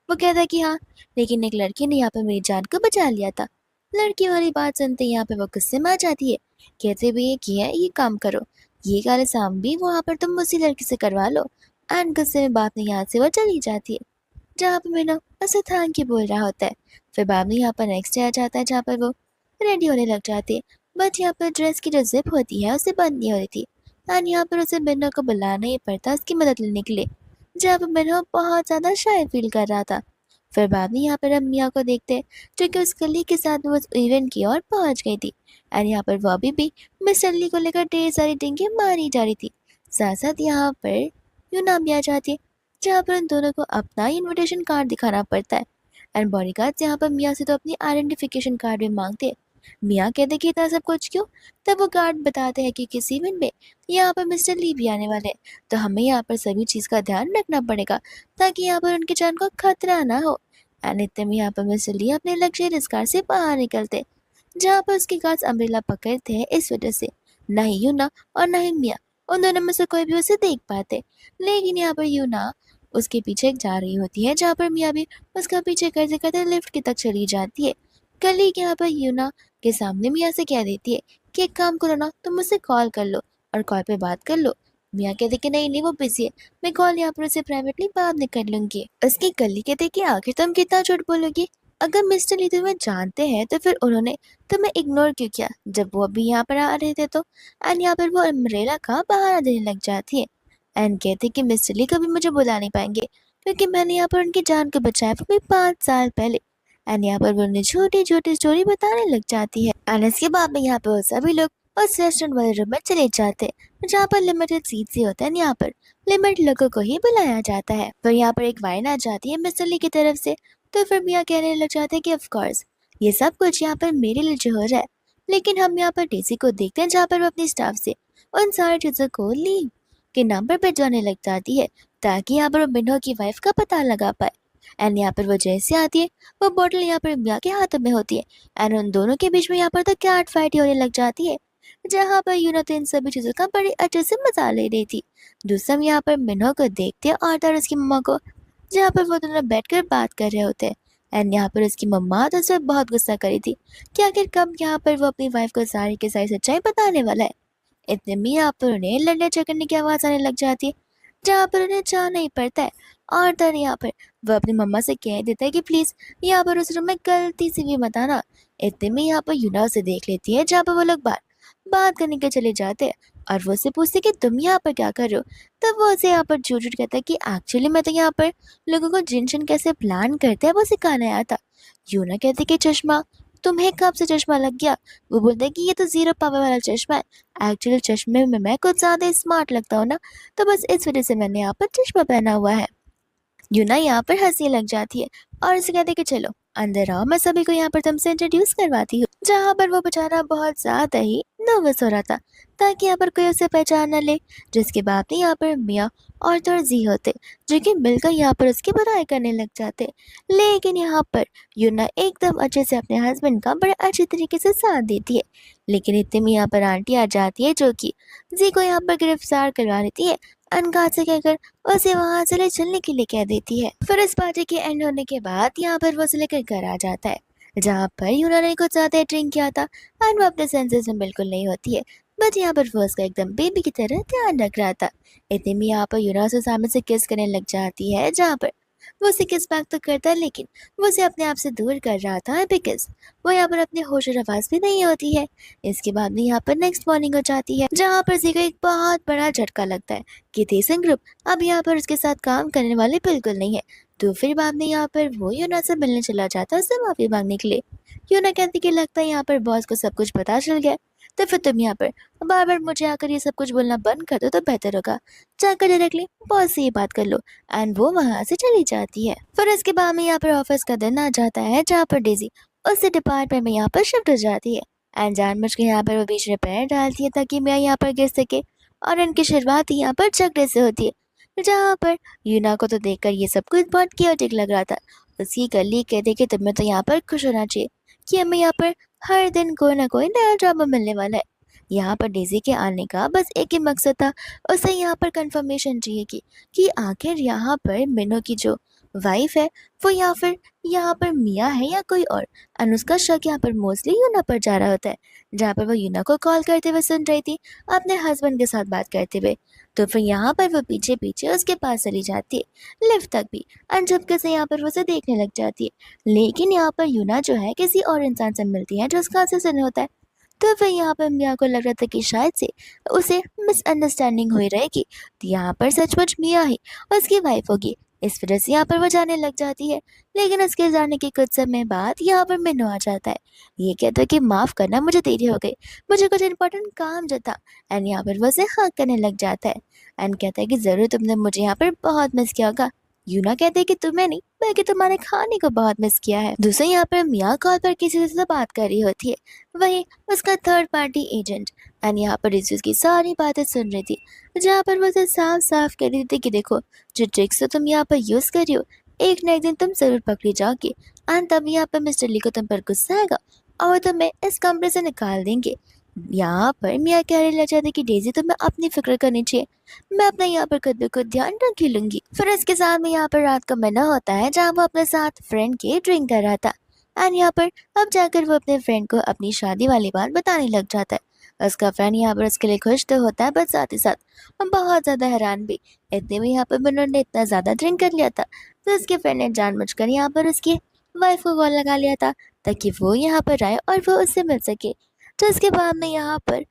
वो कहता है कि हाँ, लेकिन एक लड़की ने यहाँ पर मेरी जान को बचा लिया था। लड़की वाली बात सुनते यहाँ पे वो गुस्से में आ जाती है। कहते भी ये किया है, ये काम करो, ये काले साम भी वहाँ पर तुम उसी लड़की से करवा लो। एंड गुस्से में बात में यहाँ से वो चली जाती है, जहाँ पर मीनू उसे थैंक यू बोल रहा होता है। फिर बाद में यहाँ पर नेक्स्ट डे आ जाता है, जहाँ पर वो रेडी होने लग जाती है। बट यहाँ पर ड्रेस की जो जिप होती है उसे बंद नहीं हो रही थी। एंड यहाँ पर उसे बिन्नो को बुलाना ही पड़ता उसकी मदद लेने के लिए, जहाँ पर बिन्नो बहुत ज़्यादा शाय फील कर रहा था। फिर बाद में यहाँ पर हम मिया को देखते हैं, जो कि उस कली के साथ वो उस इवेंट की ओर पहुंच गई थी। एंड यहाँ पर वो अभी भी मिस अली को लेकर ढेर सारी टिंगे मारी जा रही थी। साथ साथ यहाँ पर यूना भी आ जाती है, जहाँ पर उन दोनों को अपना इनविटेशन कार्ड दिखाना पड़ता है। एंड बॉडीगार्ड यहाँ पर मिया से तो अपनी आइडेंटिफिकेशन कार्ड भी मांगते हैं। मिया कहते कि इतना सब कुछ क्यों। तब वो गार्ड बताते हैं कि किसी इवेंट में यहाँ पर मिस्टर ली भी आने वाले हैं, तो हमें यहाँ पर सभी चीज़ का ध्यान रखना पड़ेगा, ताकि यहाँ पर उनकी जान को खतरा ना हो। एंड इतने में यहाँ पर मिस्टर ली अपने लग्जरियस कार से बाहर निकलते, जहाँ पर उसके गार्ड्स अम्ब्रेला पकड़ते हैं। इस वजह से ना ही यूना और ना ही मिया उन दोनों में से कोई भी उसे देख पाते। लेकिन यहाँ पर यूना उसके पीछे जा रही होती है, जहाँ पर मिया भी उसका पीछे करते करते लिफ्ट की तक चली जाती है। कल यहाँ पर यूना के सामने मिया से कह देती है कि एक काम करो ना, तुम मुझसे कॉल कर लो और कॉल पे बात कर लो। मिया कहते कि नहीं नहीं, वो बिजी है, मैं कॉल यहाँ पर उसे प्राइवेटली बाद में कर लूंगी। उसकी कली कहते कि आखिर तुम कितना झूठ बोलोगी, अगर मिस्टर ली तुम्हें जानते हैं तो फिर उन्होंने तुम्हें इग्नोर क्यों किया जब वो अभी यहाँ पर आ रहे थे। तो एंड यहाँ पर वो अम्ब्रेला का बहाना देने लग जाती है। एंड कहते कि मिस्टर ली कभी मुझे बुला नहीं पाएंगे, क्योंकि मैंने यहाँ पर उनकी जान को बचाया वो भी 5 साल पहले। एंड यहाँ पर वो उन्हें छोटी छोटी स्टोरी बताने लग जाती है। एंड इसके बाद में यहाँ पर वो सभी लोग उस रेस्टोरेंट वाले रूम में चले जाते हैं, जहाँ पर लिमिटेड सीट्स ही होते हैं। यहाँ पर लिमिट लोगों को ही बुलाया जाता है। पर यहाँ पर एक वाइन आ जाती है मिस्टर ली की तरफ से, तो फिर मियाँ कहने लग जाते हैं कि ऑफ कोर्स ये सब कुछ यहाँ पर मेरे लिए जो हो रहा है। लेकिन हम यहाँ पर डेजी को देखते हैं, जहाँ पर वो अपनी स्टाफ से उन सारी चीज़ों को ली के नंबर पे जाने लग जाती है, ताकि यहाँ पर वो बिन्हो की वाइफ का पता लगा पाए। एंड यहाँ पर वो जैसे आती है, वो बोतल यहाँ पर मियाँ के हाथों में होती है। एंड उन दोनों के बीच में यहाँ पर तो कैट फाइट होने लग जाती है, जहाँ पर यूना तो इन सभी चीज़ों का बड़े अच्छे से मजा ले रही थी। दूसरा यहाँ पर मिन्हो को देखते हैं और उसकी मम्मा को, जहाँ पर वो दोनों बैठकर बात कर रहे होते हैं। एंड यहाँ पर उसकी मम्मा तो उसे बहुत गुस्सा करी थी कि आखिर कब यहाँ पर वो अपनी वाइफ को सारी की सारी सच्चाई बताने वाला है। इतने में यहाँ पर उन्हें लड़ने झगड़ने की आवाज़ आने लग जाती है, जहाँ पर उन्हें जाना ही पड़ता है। और तर यहाँ पर वो अपनी मम्मा से कह देता है कि प्लीज़ यहाँ पर उस रूम में गलती से भी मत आना। इतने में यहाँ पर यूना उसे देख लेती है, जहाँ पर वो लोग बात करने के चले जाते हैं। और वो उसे पूछते कि तुम यहाँ पर क्या कर रहे हो। तब वो उसे यहाँ पर झूठ झूठ कहता है कि एक्चुअली मैं तो यहाँ पर लोगों को जिन जिन कैसे प्लान करते हैं वो सिखाने आया था। यूना कहती कि चश्मा, तुम्हें कब से चश्मा लग गया। वो बोलते हैं कि ये तो जीरो पावर वाला चश्मा है, एक्चुअली चश्मे में मैं कुछ ज़्यादा स्मार्ट लगता हूँ ना, तो बस इस वजह से मैंने यहाँ पर चश्मा पहना हुआ है। यूना यहाँ पर हंसने लग जाती है और उसे कहते कि चलो अंदर आओ, मैं सभी को यहाँ पर तुमसे इंट्रोड्यूस करवाती हूँ। जहाँ पर वो बेचारा बहुत ज्यादा ही नर्वस हो रहा था, ताकि यहाँ पर कोई उसे पहचान न ले। जिसके बाद में यहाँ पर मिया और तुर्जी होते, जो कि मिलकर यहाँ पर उसकी बुराई करने लग जाते। लेकिन यहाँ पर यूना एकदम अच्छे से अपने हस्बैंड का बड़े अच्छे तरीके से साथ देती है। लेकिन इतने में यहाँ पर आंटी आ जाती है, जो कि जी को यहाँ पर गिरफ्तार करवा लेती है। अनका से कहकर उसे वहां से ले चलने के लिए कह देती है। फिर इस पार्टी के एंड होने के बाद यहाँ पर वो उसे लेकर घर आ जाता है, जहाँ पर यूना ने कुछ ज्यादा ड्रिंक किया था एंड वो अपने सेंसेस में बिल्कुल नहीं होती है। बट यहाँ पर वो उसका एकदम बेबी की तरह ध्यान रख रहा था। इतने में यहाँ पर यूना उसे सामने से किस करने लग जाती है, जहाँ पर वो उसे किस बैक तो करता है, लेकिन वो उसे अपने आप से दूर कर रहा था बिकॉज वो यहाँ पर अपने होश और आवाज भी नहीं होती है। इसके बाद में यहाँ पर नेक्स्ट मॉर्निंग हो जाती है, जहाँ पर जी को एक बहुत बड़ा झटका लगता है कि देसन ग्रुप अब यहाँ पर उसके साथ काम करने वाले बिल्कुल नहीं है। तो फिर बाद में यहाँ पर वो यूना से मिलने चला जाता है उससे माफी मांगने के लिए। यूना कहती कि लगता है यहाँ पर बॉस को सब कुछ पता चल गया, तो फिर तुम यहाँ पर बार बार मुझे आकर ये सब कुछ बोलना बंद कर दो तो बेहतर होगा, जाकर डायरेक्टली बॉस से ये बात कर लो। एंड वो वहां से चली जाती है। फिर इसके बाद में यहाँ पर ऑफिस का दिन आ जाता है, जहाँ पर डेजी उससे डिपार्टमेंट में यहाँ पर शिफ्ट हो जाती है। एंड जानबूझ के यहाँ पर वो बीच में पैर डालती है ताकि मैं यहाँ पर गिर सके, और इनकी शुरुआत ही यहाँ पर झगड़े से होती है, जहाँ पर यूना को तो देखकर ये सब कुछ बहुत क्योटिक लग रहा था। उसकी कलीग कहते कि तुम्हें तो यहाँ पर खुश होना चाहिए कि हमें यहाँ पर हर दिन कोई ना कोई नया ड्रामा मिलने वाला है। यहाँ पर डेज़ी के आने का बस एक ही मकसद था, उसे यहाँ पर कंफर्मेशन चाहिए कि आखिर यहाँ पर मिनो की जो वाइफ है वो या फिर यहाँ पर मिया है या कोई और। अनुष्का शक यहाँ पर मोस्टली यूना पर जा रहा होता है, जहाँ पर वो यूना को कॉल करते हुए सुन रही थी अपने हस्बैंड के साथ बात करते हुए। तो फिर यहाँ पर वो पीछे पीछे उसके पास चली जाती है, लिफ्ट तक भी अनझपके से यहाँ पर वो उसे देखने लग जाती है। लेकिन यहाँ पर यूना जो है किसी और इंसान से मिलती है जो उसका असिस्टेंट होता है। तो फिर यहाँ पर मिया को लग रहा था कि शायद से उसे मिसअंडरस्टैंडिंग हुई रहेगी, तो यहाँ पर सचमुच मिया ही उसकी वाइफ होगी। इस वजह से यहाँ पर वो जाने लग जाती है। लेकिन उसके जाने के कुछ समय बाद यहाँ पर मिन्नू आ जाता है। ये कहता है कि माफ़ करना, मुझे देरी हो गई, मुझे कुछ इंपॉर्टेंट काम जो था। एंड यहाँ पर वो उसे हक करने लग जाता है एंड कहता है कि ज़रूर तुमने मुझे यहाँ पर बहुत मिस किया होगा। यूना कहते हैं कि तुम्हें नहीं बल्कि तुम्हारे खाने को बहुत मिस किया है। दूसरे यहाँ पर मिया कॉल पर किसी से बात कर रही होती है, वही उसका थर्ड पार्टी एजेंट। एंड यहाँ पर रिजू की सारी बातें सुन रही थी, जहाँ पर वो उसे साफ साफ कह रही थी कि देखो, जो ट्रिक्स तो तुम यहाँ पर यूज कर रही हो, एक ना एक दिन तुम जरूर पकड़ी जाओगी। एंड तब यहाँ पर मिस्टर ली को तुम पर गुस्सा आएगा और तुम्हें इस कमरे से निकाल देंगे। यहाँ पर मियाँ कहने लग जाते कि डेजी तुम्हें अपनी फिक्र करनी चाहिए, मैं अपना यहाँ पर खुद ब खुद ध्यान रख ही लूंगी। फिर इसके साथ में यहाँ पर रात का मना होता है, जहाँ वो अपने साथ फ्रेंड के ड्रिंक कर रहा था। एंड यहाँ पर अब जाकर वो अपने फ्रेंड को अपनी शादी वाली बात बताने लग जाता है। उसका फ्रेंड यहाँ पर उसके लिए खुश तो होता है, बस साथ ही साथ हम बहुत ज़्यादा हैरान भी। इतने में यहाँ पर मन्नू ने इतना ज़्यादा ड्रिंक कर लिया था, तो उसके फ्रेंड ने जानबूझकर यहाँ पर उसकी वाइफ को कॉल लगा लिया था ताकि वो यहाँ पर आए और वो उससे मिल सके। तो इसके बाद में यहाँ पर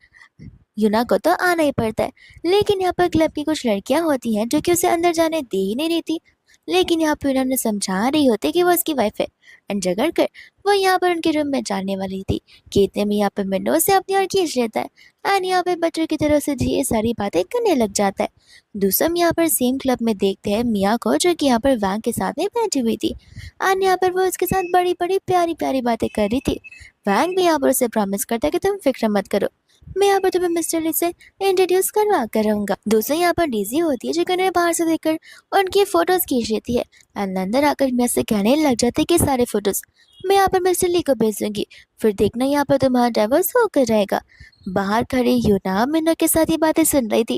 यूना को तो आना ही पड़ता है। लेकिन यहाँ पर क्लब की कुछ लड़कियां होती हैं जो कि उसे अंदर जाने दे ही नहीं रही थी। लेकिन यहाँ पर उन्होंने समझा रही होती कि वो उसकी वाइफ है एंड झगड़ कर वो यहाँ पर उनके रूम में जाने वाली थी कि इतने में यहाँ पर मिन्नो से अपनी ओर खींच लेता है एंड यहाँ पर बच्चों की तरह से ढेर सारी बातें करने लग जाता है। दूसरा हम यहाँ पर सेम क्लब में देखते हैं मिया को, जो कि यहाँ पर वैंग के साथ में बैठी हुई थी एंड यहाँ पर वो उसके साथ बड़ी बड़ी प्यारी प्यारी बातें कर रही थी। वैंग भी यहाँ पर उसे प्रॉमिस करता है कि तुम फिक्र मत करो, मैं यहाँ पर तुम्हें मिस्टर ली से इंट्रोड्यूस करवा कर रहूंगा। दूसरी यहाँ पर डीजी होती है जो कि उन्हें बाहर से देखकर उनकी फोटोज खींच लेती है एंड अंदर आकर मैं से कहने लग जाती है कि सारे फोटोज मैं यहाँ पर मिस्टर ली को भेज दूंगी, फिर देखना यहाँ पर तुम्हारा डाइवोर्स होकर रहेगा। बाहर खड़ी यूना मिन्नो के साथ ये बातें सुन रही थी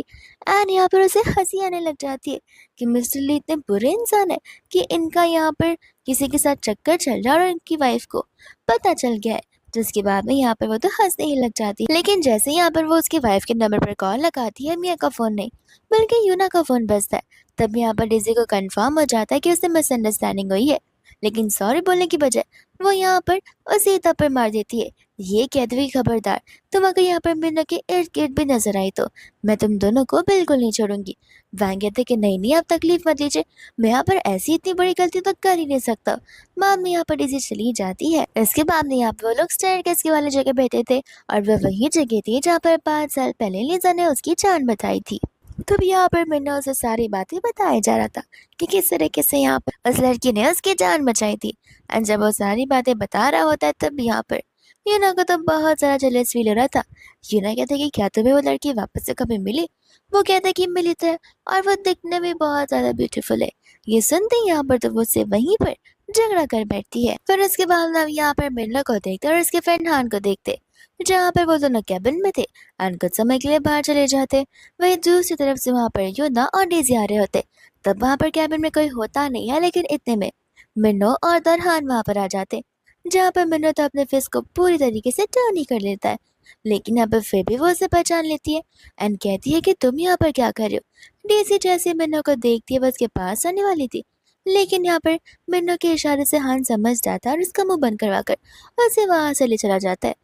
एंड यहाँ पर उसे हंसी आने लग जाती है कि मिस्टर ली इतने बुरे इंसान है कि इनका यहाँ पर किसी के साथ चक्कर चल रहा है और इनकी वाइफ को पता चल गया है। जिसके बाद में यहाँ पर वो तो हंसने ही लग जाती है। लेकिन जैसे ही यहाँ पर वो उसकी वाइफ के नंबर पर कॉल लगाती है, मिया का फोन नहीं बल्कि यूना का फोन बजता है। तब यहाँ पर डेज़ी को कंफर्म हो जाता है कि उससे मिसअंडरस्टैंडिंग हुई है। लेकिन सॉरी बोलने की बजाय वो यहाँ पर उसे थप्पड़ मार देती है, ये कहती हुई खबरदार तुम अगर यहाँ पर मिन्ना के इर्द गिर्द भी नजर आई तो मैं तुम दोनों को बिल्कुल नहीं छोड़ूंगी। वैंग कहते कि नहीं नहीं आप तकलीफ मत लीजिए, मैं यहाँ पर ऐसी इतनी बड़ी गलती तो कर ही नहीं सकता। बाद में यहाँ पर डेज़ी चली जाती है। इसके बाद में यहाँ पर वो लोग स्टेयरकेस के वाली जगह बैठे थे और वह वही जगह थी जहाँ पर 5 साल पहले लीजा ने उसकी जान बचाई थी। तब यहाँ पर मिन्ना उसे सारी बातें बताया जा रहा था कि किस तरीके से यहाँ पर उस लड़की ने उसकी जान बचाई थी। एंड जब वो सारी बातें बता रहा होता है तब यहाँ पर यूना को तो बहुत सारा जेलस फील हो रहा था। यूना कहता है कि क्या तुम्हें वो लड़की वापस से कभी मिली? वो कहता है कि मिली तो है और वो दिखने में बहुत ज्यादा ब्यूटीफुल है। ये सुनते ही यहाँ पर तो वो उससे वहीं पर झगड़ा कर बैठती है। फिर उसके बाद हम यहाँ पर मिन्ना को देखते और उसके फ्रेंड हान को देखते, जहाँ पर वो दोनों कैबिन में थे एंड कुछ समय के लिए बाहर चले जाते। वही दूसरी तरफ से वहाँ पर योना और डेजी आ रहे होते। तब वहाँ पर कैबिन में कोई होता नहीं है, लेकिन इतने में मिन्नो और दरहान वहाँ पर आ जाते, जहाँ पर मिन्नो तो अपने फेस को पूरी तरीके से टर्न ही कर लेता है। लेकिन यहाँ पर फिर भी वो उसे पहचान लेती है एंड कहती है कि तुम यहाँ पर क्या कर रहे हो। डेजी जैसे मिन्नो को देखती है वो उसके पास आने वाली थी, लेकिन यहाँ पर मिन्नो के इशारे से हान समझ जाता है और उसका मुंह बंद करवा कर उसे वहां से ले चला जाता है।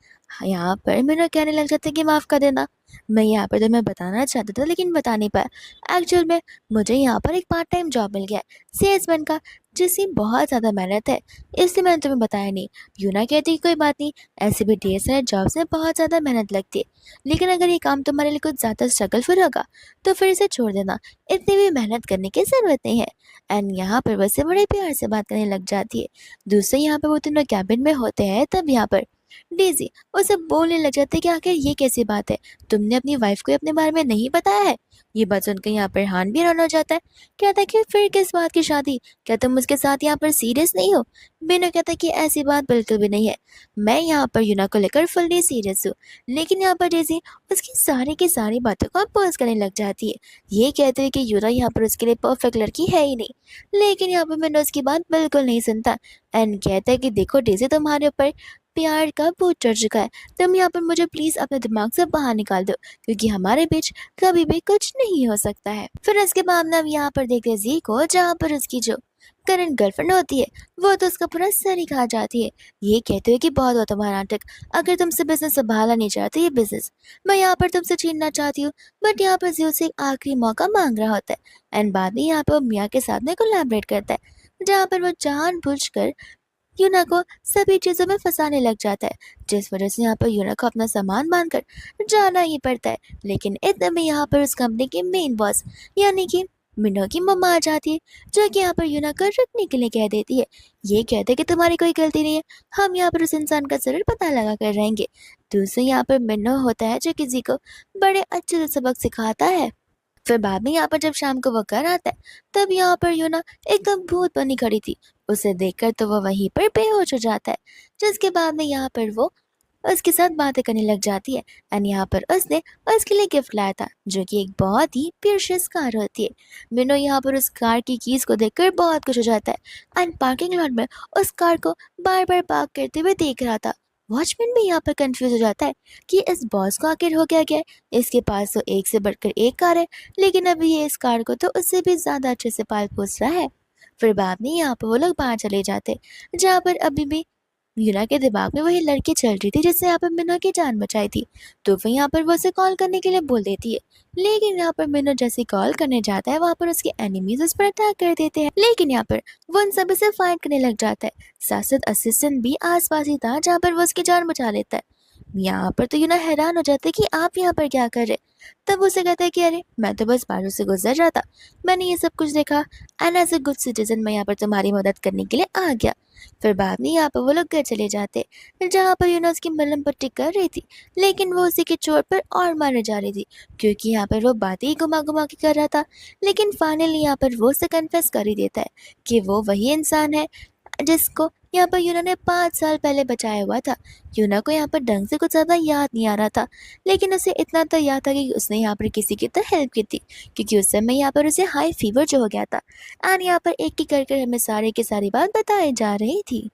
यहाँ पर मिन्नो कहने लग जाता है कि माफ़ कर देना, मैं यहाँ पर तुम्हें बताना चाहता था लेकिन बता नहीं पाया। एक्चुअल में मुझे यहाँ पर एक पार्ट टाइम जॉब मिल गया है सेल्समैन का, जिसकी बहुत ज़्यादा मेहनत है, इसलिए मैंने तुम्हें बताया नहीं। यूना कहती है कोई बात नहीं, ऐसे भी ढेर सारे जॉब्स में बहुत ज़्यादा मेहनत लगती है, लेकिन अगर ये काम तुम्हारे लिए कुछ ज़्यादा स्ट्रगलफुल होगा तो फिर इसे छोड़ देना, इतनी भी मेहनत करने की ज़रूरत नहीं है। एंड यहाँ पर वैसे बड़े प्यार से बात करने लग जाती है। दूसरे यहाँ पर वो तीनों कैबिन में होते हैं, तब यहाँ पर डेजी उसे बोलने लग जाती है कि आखिर ये कैसी बात है, तुमने अपनी वाइफ को अपने बारे में नहीं बताया है। ये बात सुनकर यहाँ पर हान भी रन हो जाता है। कहता है कि फिर किस बात की शादी, क्या तुम उसके साथ यहाँ पर सीरियस नहीं हो। बिनो कहता है कि ऐसी बात बिल्कुल भी नहीं है, मैं यहाँ पर यूना को लेकर फुल्ली सीरियस हूँ। लेकिन यहाँ पर डेजी उसकी सारी की सारी बातों को अपोज करने लग जाती है। ये कहते हैं कि यूना यहाँ पर उसके लिए परफेक्ट लड़की है ही नहीं। लेकिन यहाँ पर बिनो उसकी बात बिल्कुल नहीं सुनता एंड कहता है कि देखो डेजी, तुम्हारे ऊपर प्यार का भूत चढ़ चुका है। तुम यहाँ पर मुझे प्लीज अपने दिमाग से बाहर निकाल दो, क्योंकि हमारे बीच कभी भी कुछ नहीं हो सकता है। फिर इसके बाद ना हम यहाँ पर देखते हैं जी को, जहाँ पर उसकी जो करंट गर्लफ्रेंड होती है वो तो उसका पूरा सर ही खा जाती है। ये कहते हैं कि बहुत हुआ तुम्हारा नाटक, अगर तुमसे बिजनेस संभाला नहीं चाहते ये बिजनेस मैं यहाँ पर तुमसे छीनना चाहती हूँ। बट यहाँ पर जियो से एक आखिरी मौका मांग रहा होता है एंड बाद में यहाँ पर वो मियाँ के साथ में कोलैबोरेट करता है, जहाँ पर वो जानबूझकर यूना को सभी चीजों में फंसाने लग जाता है, जिस वजह से यहाँ पर यूना को अपना सामान बांधकर जाना ही पड़ता है। लेकिन इतने में यहाँ पर उस कंपनी के मेन बॉस यानी कि मिनो की मम्मा आ जाती है, जो कि यहाँ पर यूना को रखने के लिए कह देती है। ये कहते हैं कि तुम्हारी कोई गलती नहीं है, हम यहाँ पर उस इंसान का जरूर पता लगा कर रहेंगे। दूसरे यहाँ पर मिनो होता है जो किसी को बड़े अच्छे से सबक सिखाता है। फिर बाद में यहाँ पर जब शाम को वो घर आता है, तब यहाँ पर यूना एकदम भूत बनी खड़ी थी। उसे देखकर तो वो वहीं पर बेहोश हो जाता है, जिसके बाद में यहाँ पर वो उसके साथ बातें करने लग जाती है एंड यहाँ पर उसने उसके लिए गिफ्ट लाया था, जो कि एक बहुत ही प्रीशियस कार होती है। मिनो यहाँ पर उस कार की कीज को देखकर बहुत खुश हो जाता है एंड पार्किंग लॉट में उस कार को बार बार पार्क करते हुए देख रहा था। वॉचमैन भी यहाँ पर कंफ्यूज हो जाता है कि इस बॉस को आखिर हो क्या गया है। इसके पास तो एक से बढ़कर एक कार है, लेकिन अभी ये इस कार को तो उससे भी ज्यादा अच्छे से पाल पोस रहा है। फिर बाद में यहाँ पर वो लोग बाहर चले जाते, जहाँ पर अभी भी मीरा के दिमाग में वही लड़की चल रही थी जिससे यहाँ पर मिनो की जान बचाई थी। तो वो यहाँ पर वो उसे कॉल करने के लिए बोल देती है, लेकिन यहाँ पर मिनो जैसे कॉल करने जाता है वहाँ पर उसके एनिमीज उस पर अटैक कर देते हैं। लेकिन यहाँ पर वो उन सभी से फाइट करने लग जाता है। साथ साथ असिस्टेंट भी आसपास ही था, जहाँ पर वो उसकी जान बचा लेता है। यहाँ पर तो यूना हैरान हो जाते कि आप यहाँ पर क्या कर रहे। तब उसे कहता है कि अरे मैं तो बस बाजू से गुजर रहा था, मैंने ये सब कुछ देखा and as a good citizen मैं यहाँ पर तुम्हारी मदद करने के लिए आ गया। फिर बाद में यहाँ पर वो लोग घर चले जाते, जहाँ पर यूना उसकी मलहम पट्टी कर रही थी, लेकिन वो उसी के चोट पर और मारने जा रही थी, क्योंकि यहाँ पर वो बातें ही घुमा घुमा के कर रहा था। लेकिन फाइनली यहाँ पर वो उसे कन्फेस कर ही देता है कि वो वही इंसान है जिसको यहाँ पर यूना ने 5 साल पहले बचाया हुआ था। यूना को यहाँ पर ढंग से कुछ ज़्यादा याद नहीं आ रहा था, लेकिन उसे इतना तो याद था कि उसने यहाँ पर किसी की तो हेल्प की थी, क्योंकि उस समय यहाँ पर उसे हाई फीवर जो हो गया था एंड यहाँ पर एक एक कर हमें सारे की सारी बात बताई जा रही थी।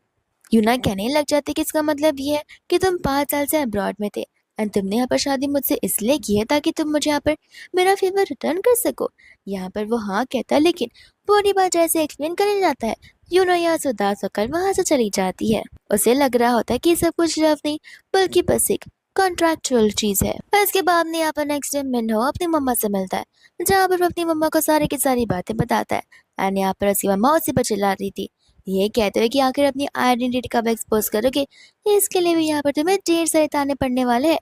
यूना कहने लग जाती कि इसका मतलब ये है कि तुम 5 साल से अब्रॉड में थे एंड तुमने यहाँ पर शादी मुझसे इसलिए की है ताकि तुम मुझे यहाँ पर मेरा फेवर रिटर्न कर सको। यहाँ पर वो हाँ कहता है, लेकिन पूरी बात जैसे एक्सप्लेन करने जाता है, यूना यहाँ से उदास होकर वहां से चली जाती है। उसे लग रहा होता है कि सब कुछ लव नहीं बल्कि बस एक कॉन्ट्रैक्चुअल चीज है। और इसके बाद में यहाँ पर नेक्स्ट डे मिन्हो अपनी मम्मा से मिलता है, जहाँ पर वो अपनी मम्मा को सारी की सारी बातें बताता है एंड यहाँ पर उसकी मम्मा उसी पर चिल्ला रही थी। ये कहते हुए कि आखिर अपनी आइडेंटिटी कब एक्सपोज करोगे, इसके लिए भी यहाँ पर तुम्हें ढेर सारे ताने पड़ने वाले हैं।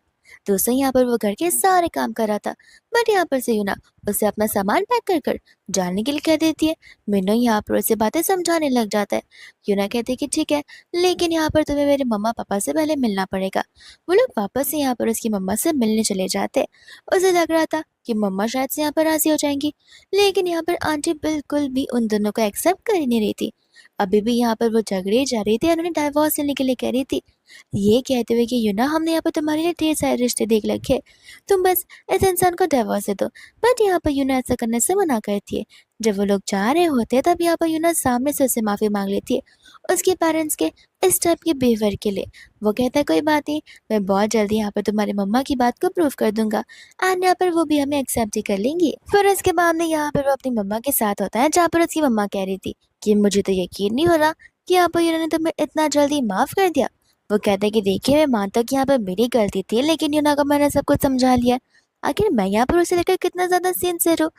दोस्तों यहाँ पर वो घर के सारे काम कर रहा था, बट यहाँ पर से यूना उसे अपना सामान पैक कर कर जाने के लिए कह देती है। मिन्नो यहाँ पर उसे बातें समझाने लग जाता है। यूना कहती है कि ठीक है, लेकिन यहाँ पर तुम्हें मेरे मम्मा पापा से पहले मिलना पड़ेगा। वो लोग वापस से यहाँ पर उसकी मम्मा से मिलने चले जाते। उसे लग रहा था कि मम्मा शायद से यहाँ पर राजी हो जाएंगी, लेकिन यहाँ पर आंटी बिल्कुल भी उन दोनों को एक्सेप्ट कर ही नहीं रही थी। अभी भी यहाँ पर वो झगड़े जा रही थी, उन्होंने डाइवोर्स लेने के लिए कह रही थी, ये कहते हुए कि यूना हमने यहाँ पर तुम्हारे लिए ढेर सारे रिश्ते देख रखे, तुम बस इस इंसान को डिवोर्स दे दो। बट यहाँ पर यूना ऐसा करने से मना करती है। जब वो लोग जा रहे होते तब यहाँ पर यूना सामने से उससे माफी मांग लेती है उसके पेरेंट्स के इस टाइप के बिहेवियर के लिए। वो कहता है कोई बात नहीं, मैं बहुत जल्दी यहाँ पर तुम्हारी मम्मा की बात को प्रूव कर दूंगा एंड यहाँ पर वो भी हमें एक्सेप्ट ही कर लेंगी। फिर इसके बाद में यहाँ पर वो अपनी मम्मा के साथ होता है, जहाँ पर उसकी मम्मा कह रही थी कि मुझे तो यकीन नहीं हो रहा कि यहाँ पर यूना ने तुम्हें इतना जल्दी माफ कर दिया। वो कहते हैं कि देखिए मैं मानता कि यहाँ पर मेरी गलती थी, लेकिन यूना को मैंने सब कुछ समझा लिया। आखिर मैं यहाँ पर उसे लेकर कितना ज्यादा सिंसियर हूँ,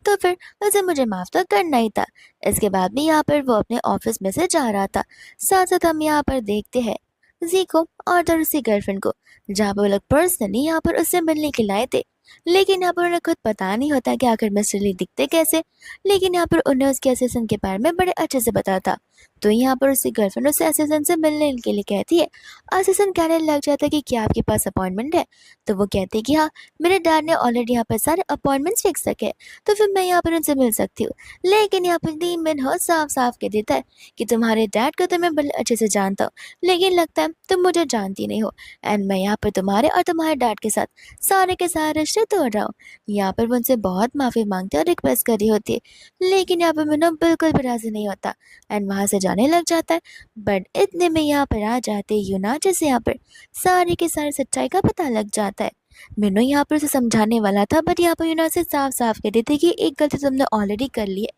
तो फिर उसे मुझे माफ तो करना ही था। इसके बाद भी यहाँ पर वो अपने ऑफिस में से जा रहा था। साथ साथ हम यहाँ पर देखते हैं जी को और तो उसकी गर्लफ्रेंड को, जहाँ पर वो लोग पर्सनली यहाँ पर उससे मिलने के लाए थे। लेकिन यहाँ पर उन्हें खुद पता नहीं होता कि आखिर मिस्टर ली दिखते कैसे, लेकिन यहाँ पर उन्हें उसके असिस्टेंट के बारे में बड़े अच्छे से पता था। तो यहाँ पर उसकी गर्लफ्रेंड उससे असिस्टेंट से मिलने के लिए कहती है। असिस्टेंट कहने लग जाता है कि क्या आपके पास अपॉइंटमेंट है? तो वो कहते हैं कि हाँ, मेरे डैड ने ऑलरेडी यहाँ पर सारे अपॉइंटमेंट्स फिक्स रखे हैं, तो फिर मैं यहाँ पर उनसे मिल सकती हूँ। लेकिन यहाँ पर ली मिन हो साफ साफ कह देता है कि तुम्हारे डैड को तो मैं बड़े अच्छे से जानता हूँ, लेकिन लगता है तुम मुझे जानती नहीं हो, एंड मैं यहाँ पर तुम्हारे और तुम्हारे डैड के साथ सारे के सारे रिश्ते तोड़ रहा हूँ। यहाँ पर वो उनसे बहुत माफ़ी मांगते और रिक्वेस्ट कर रही होती है, लेकिन यहाँ पर मिनो बिल्कुल भी राज़ी नहीं होता एंड वहाँ से जाने लग जाता है। बट इतने में यहाँ पर आ जाते यूना, जैसे यहाँ पर सारे के सारे सच्चाई का पता लग जाता है। मिनो यहाँ पर उसे समझाने वाला था, बट यहाँ पर यूना से साफ साफ कह देती कि एक गलती तुमने ऑलरेडी कर ली है,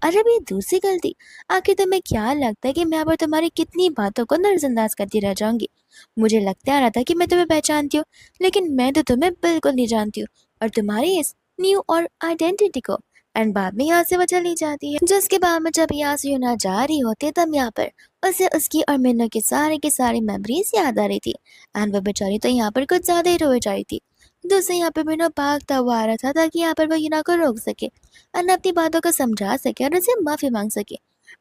अरे भाई दूसरी गलती? आखिर तुम्हें क्या लगता है कि मैं यहाँ पर तुम्हारी कितनी बातों को नजरअंदाज करती रह जाऊंगी? मुझे लगता आ रहा था कि मैं तुम्हें पहचानती हूँ, लेकिन मैं तो तुम्हें बिल्कुल नहीं जानती हूँ, और तुम्हारी इस न्यू और आइडेंटिटी को। एंड बाद में यहाँ से वो चली जाती है, जिसके बाद में जब यहाँ से यूना जा रही होती है, तब यहाँ पर उसे उसकी और मिन्नो की सारी मेमोरीज याद आ रही थी। एंड वो बेचारी तो यहाँ पर कुछ ज्यादा ही रोए जा रही थी। दूसरे यहाँ पे मिन्नो भागता हुआ आ रहा था ताकि यहाँ पर वो यूना को रोक सके, अन्ना अपनी बातों को समझा सके और उसे माफ़ी मांग सके।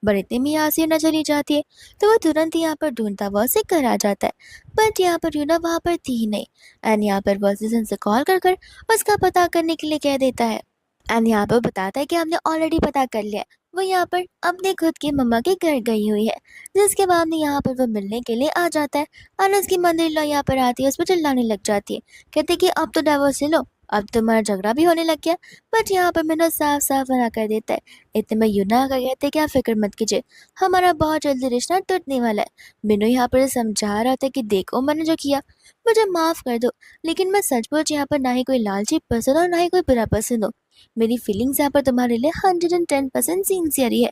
पर इतने में यहाँ से यूना चली जाती है, तो वो तुरंत यहाँ पर ढूंढता हुआ उसे घर आ जाता है। बट यहाँ पर यूना वहाँ पर थी ही नहीं। एंड यहाँ पर वो असिस्टेंट से कॉल कर कर उसका पता करने के लिए कह देता है। एंड यहाँ पर बताता है कि हमने ऑलरेडी पता कर लिया है। वो यहाँ पर अपने खुद की मम्मा के घर गई हुई है, जिसके बाद में यहाँ पर वो मिलने के लिए आ जाता है। और उसकी मदर यहाँ पर आती है, उस पर चिल्लाने लग जाती है, कहते कि अब तो डिवोर्स ले लो, अब तुम्हारा झगड़ा भी होने लग गया। बट यहाँ पर मैंने साफ साफ मना कर देता है। इतने में यूना का कहते कि आप फिक्र मत कीजिए, हमारा बहुत जल्दी रिश्ता टूटने वाला है। मीनू यहाँ पर समझा रहा था कि देखो मैंने जो किया मुझे माफ़ कर दो, लेकिन मैं सचमुच यहाँ पर ना ही कोई लालची पसंद और ना ही कोई बुरा पसंद हो। मेरी फीलिंग्स यहाँ पर तुम्हारे लिए 110% सिंसियर ही है।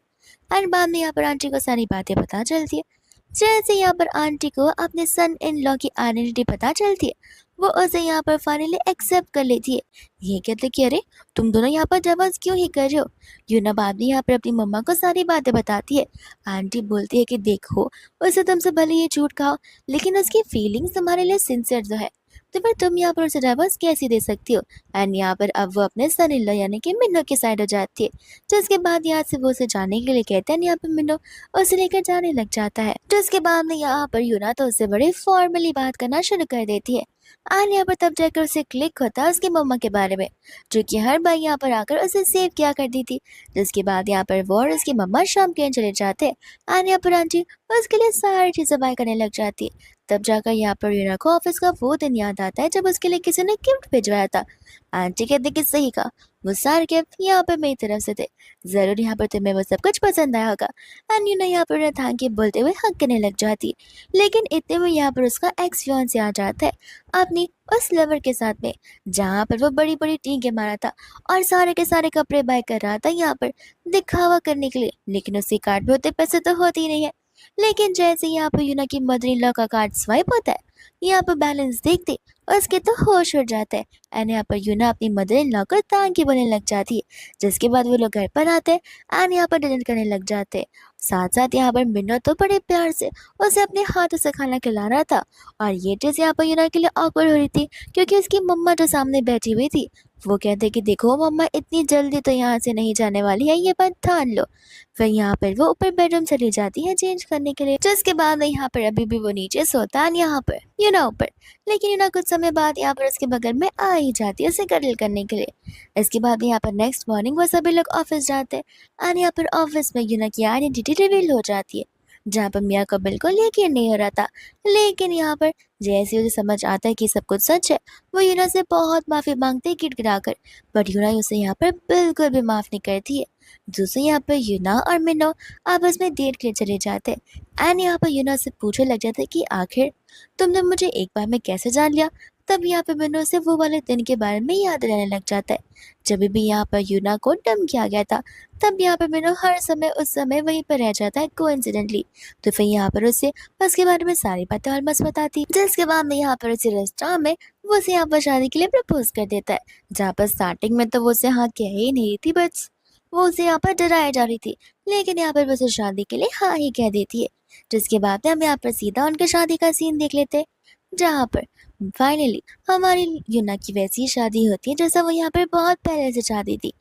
हर बाद में यहाँ पर आंटी को सारी बातें पता चलती है। जैसे यहाँ पर आंटी को अपने सन इन लॉ की आइडेंटिटी पता चलती है, वो उसे यहाँ पर फाइनली एक्सेप्ट कर लेती है। ये कहते कि अरे तुम दोनों यहाँ पर डिवोर्स क्यों ही कर रहे हो? यूना बाद में यहाँ पर अपनी मम्मा को सारी बातें बताती है। आंटी बोलती है कि देखो, उसे तुमसे भले ये झूठ कहो, लेकिन उसकी फीलिंग्स तुम्हारे लिए सिंसियर जो है, तो फिर तुम यहाँ पर उसे डिवोर्स कैसे दे सकती हो? एंड यहाँ पर अब वो अपने सन इन लॉ यानी कि मिन्नो की साइड हो जाती है। जिसके बाद यहाँ से वो उसे जाने के लिए कहते हैं, यहाँ पर मिन्नो उसे लेकर जाने लग जाता है। जिसके बाद में यहाँ पर यूना तो उससे बड़े फॉर्मली बात करना शुरू कर देती है। और यहाँ पर तब जाकर उसे क्लिक होता है उसकी मम्मा के बारे में, जो कि हर बार यहाँ पर आकर उसे सेव किया करती थी। जिसके बाद यहाँ पर वो और उसकी मम्मा शाम के चले जाते हैं। और यहाँ पर आंटी उसके लिए सारी चीज़ें बाय करने लग जाती है। तब जाकर यहाँ पर यूना को ऑफिस का वो दिन याद आता है जब उसके लिए किसी ने गिफ्ट भिजवाया था। आंटी कहते कि सही कहा, वो सारे गिफ्ट यहाँ पर मेरी तरफ से थे, जरूर यहाँ पर तुम्हें वो सब कुछ पसंद आया होगा। एंड यूना यहाँ पर उन्हें थैंक यू बोलते हुए हक करने लग जाती। लेकिन इतने में यहाँ पर उसका एक्स फियांसे आ जाता है अपनी उस लवर के साथ में, जहाँ पर वो बड़ी बड़ी टीके मारा था और सारे के सारे कपड़े बाय कर रहा था यहाँ पर दिखावा करने के लिए। लेकिन उसके कार्ड में उतने पैसे तो होते ही नहीं है। लेकिन जैसे यहाँ पर यूना की मदर इन लॉ का कार्ड स्वाइप होता है, यहाँ पर बैलेंस देखते उसके तो होश उड़ जाता है। एंड यहाँ पर यूना अपनी मदर इन लॉ को थैंक यू बोलने लग जाती है। जिसके बाद वो लोग घर पर आते हैं एंड यहाँ पर डिनर करने लग जाते हैं। साथ साथ यहाँ पर मिन्नो तो बड़े प्यार से उसे अपने हाथों से खाना खिला रहा था। और ये चीज़ यहाँ पर यूना के लिए ऑकवर्ड हो रही थी, क्योंकि उसकी मम्मा जो सामने बैठी हुई थी, वो कहते कि देखो मम्मा इतनी जल्दी तो यहाँ से नहीं जाने वाली है, ये बात ठान लो। फिर यहाँ पर वो ऊपर बेडरूम चली जाती है चेंज करने के लिए। जिसके बाद में यहाँ पर अभी भी वो नीचे सोता है यहाँ पर यूना ऊपर। लेकिन यूना कुछ समय बाद यहाँ पर उसके बगल में आ ही जाती है उसे कडल करने के लिए। इसके बाद यहाँ पर नेक्स्ट मॉर्निंग वो सभी लोग ऑफिस जाते हैं और यहाँ पर ऑफिस में यूना की आइडेंटिटी रिवील हो जाती है, जहाँ पर मिया को बिल्कुल यकीन नहीं हो रहा था। लेकिन यहाँ पर जैसे उसे समझ आता है कि सब कुछ सच है, वो यूना से बहुत माफ़ी मांगते हैं गिड़गिड़ा कर। बट यूना उसे यहाँ पर बिल्कुल भी माफ़ नहीं करती है। दूसरे यहाँ पर यूना और मिन्नो आपस में डेट के लिए चले जाते हैं एंड यहाँ पर यूना से पूछने लग जाते हैं कि आखिर तुमने मुझे एक बार में कैसे जान लिया। तब यहाँ पे मिन्नो से वो वाले दिन के बारे में याद रहने लग जाता है, जब भी यहाँ पर यूना को डम किया गया था। तब यहाँ पर मिन्नो हर समय उस समय वहीं पर रह जाता है कोइंसिडेंटली। तो फिर यहाँ पर उसे उसके बारे में सारी बातें ऑलमोस्ट बताती है। जिसके बाद में यहाँ पर उसे रेस्टोरेंट में वो उसे यहाँ पर शादी के लिए प्रपोज कर देता है, जहाँ पर स्टार्टिंग में तो वो उसे हाँ कह ही नहीं थी, बट वो उसे यहाँ पर डराया जा रही थी। लेकिन यहाँ पर वो उसे शादी के लिए हाँ ही कह देती है। जिसके बाद में हम यहाँ पर सीधा उनके शादी का सीन देख लेते हैं, जहाँ पर फाइनली हमारी यूना की वैसी शादी होती है जैसा वो यहाँ पर बहुत पहले से चाहती थी।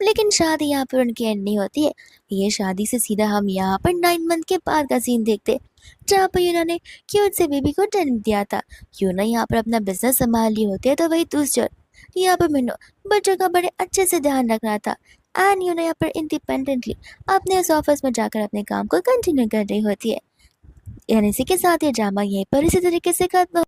लेकिन शादी यहाँ पर उनकी एंड नहीं होती है। ये शादी से सीधा हम यहाँ पर 9 मंथ के बाद का सीन देखते, जहाँ पर यूना ने क्यूट से बेबी को जन्म दिया था। यूना यहाँ पर अपना बिजनेस संभाल रही होती है, तो वही दूसरी ओर यहाँ पर मिन्नो बच्चों का बड़े अच्छे से ध्यान रख रहा था। एंड यूना यहाँ पर इंडिपेंडेंटली अपने उस ऑफिस में जाकर अपने काम को कंटिन्यू कर रही होती है। यानी इसी के साथ ये ड्रामा यहीं पर इसी तरीके से खत्म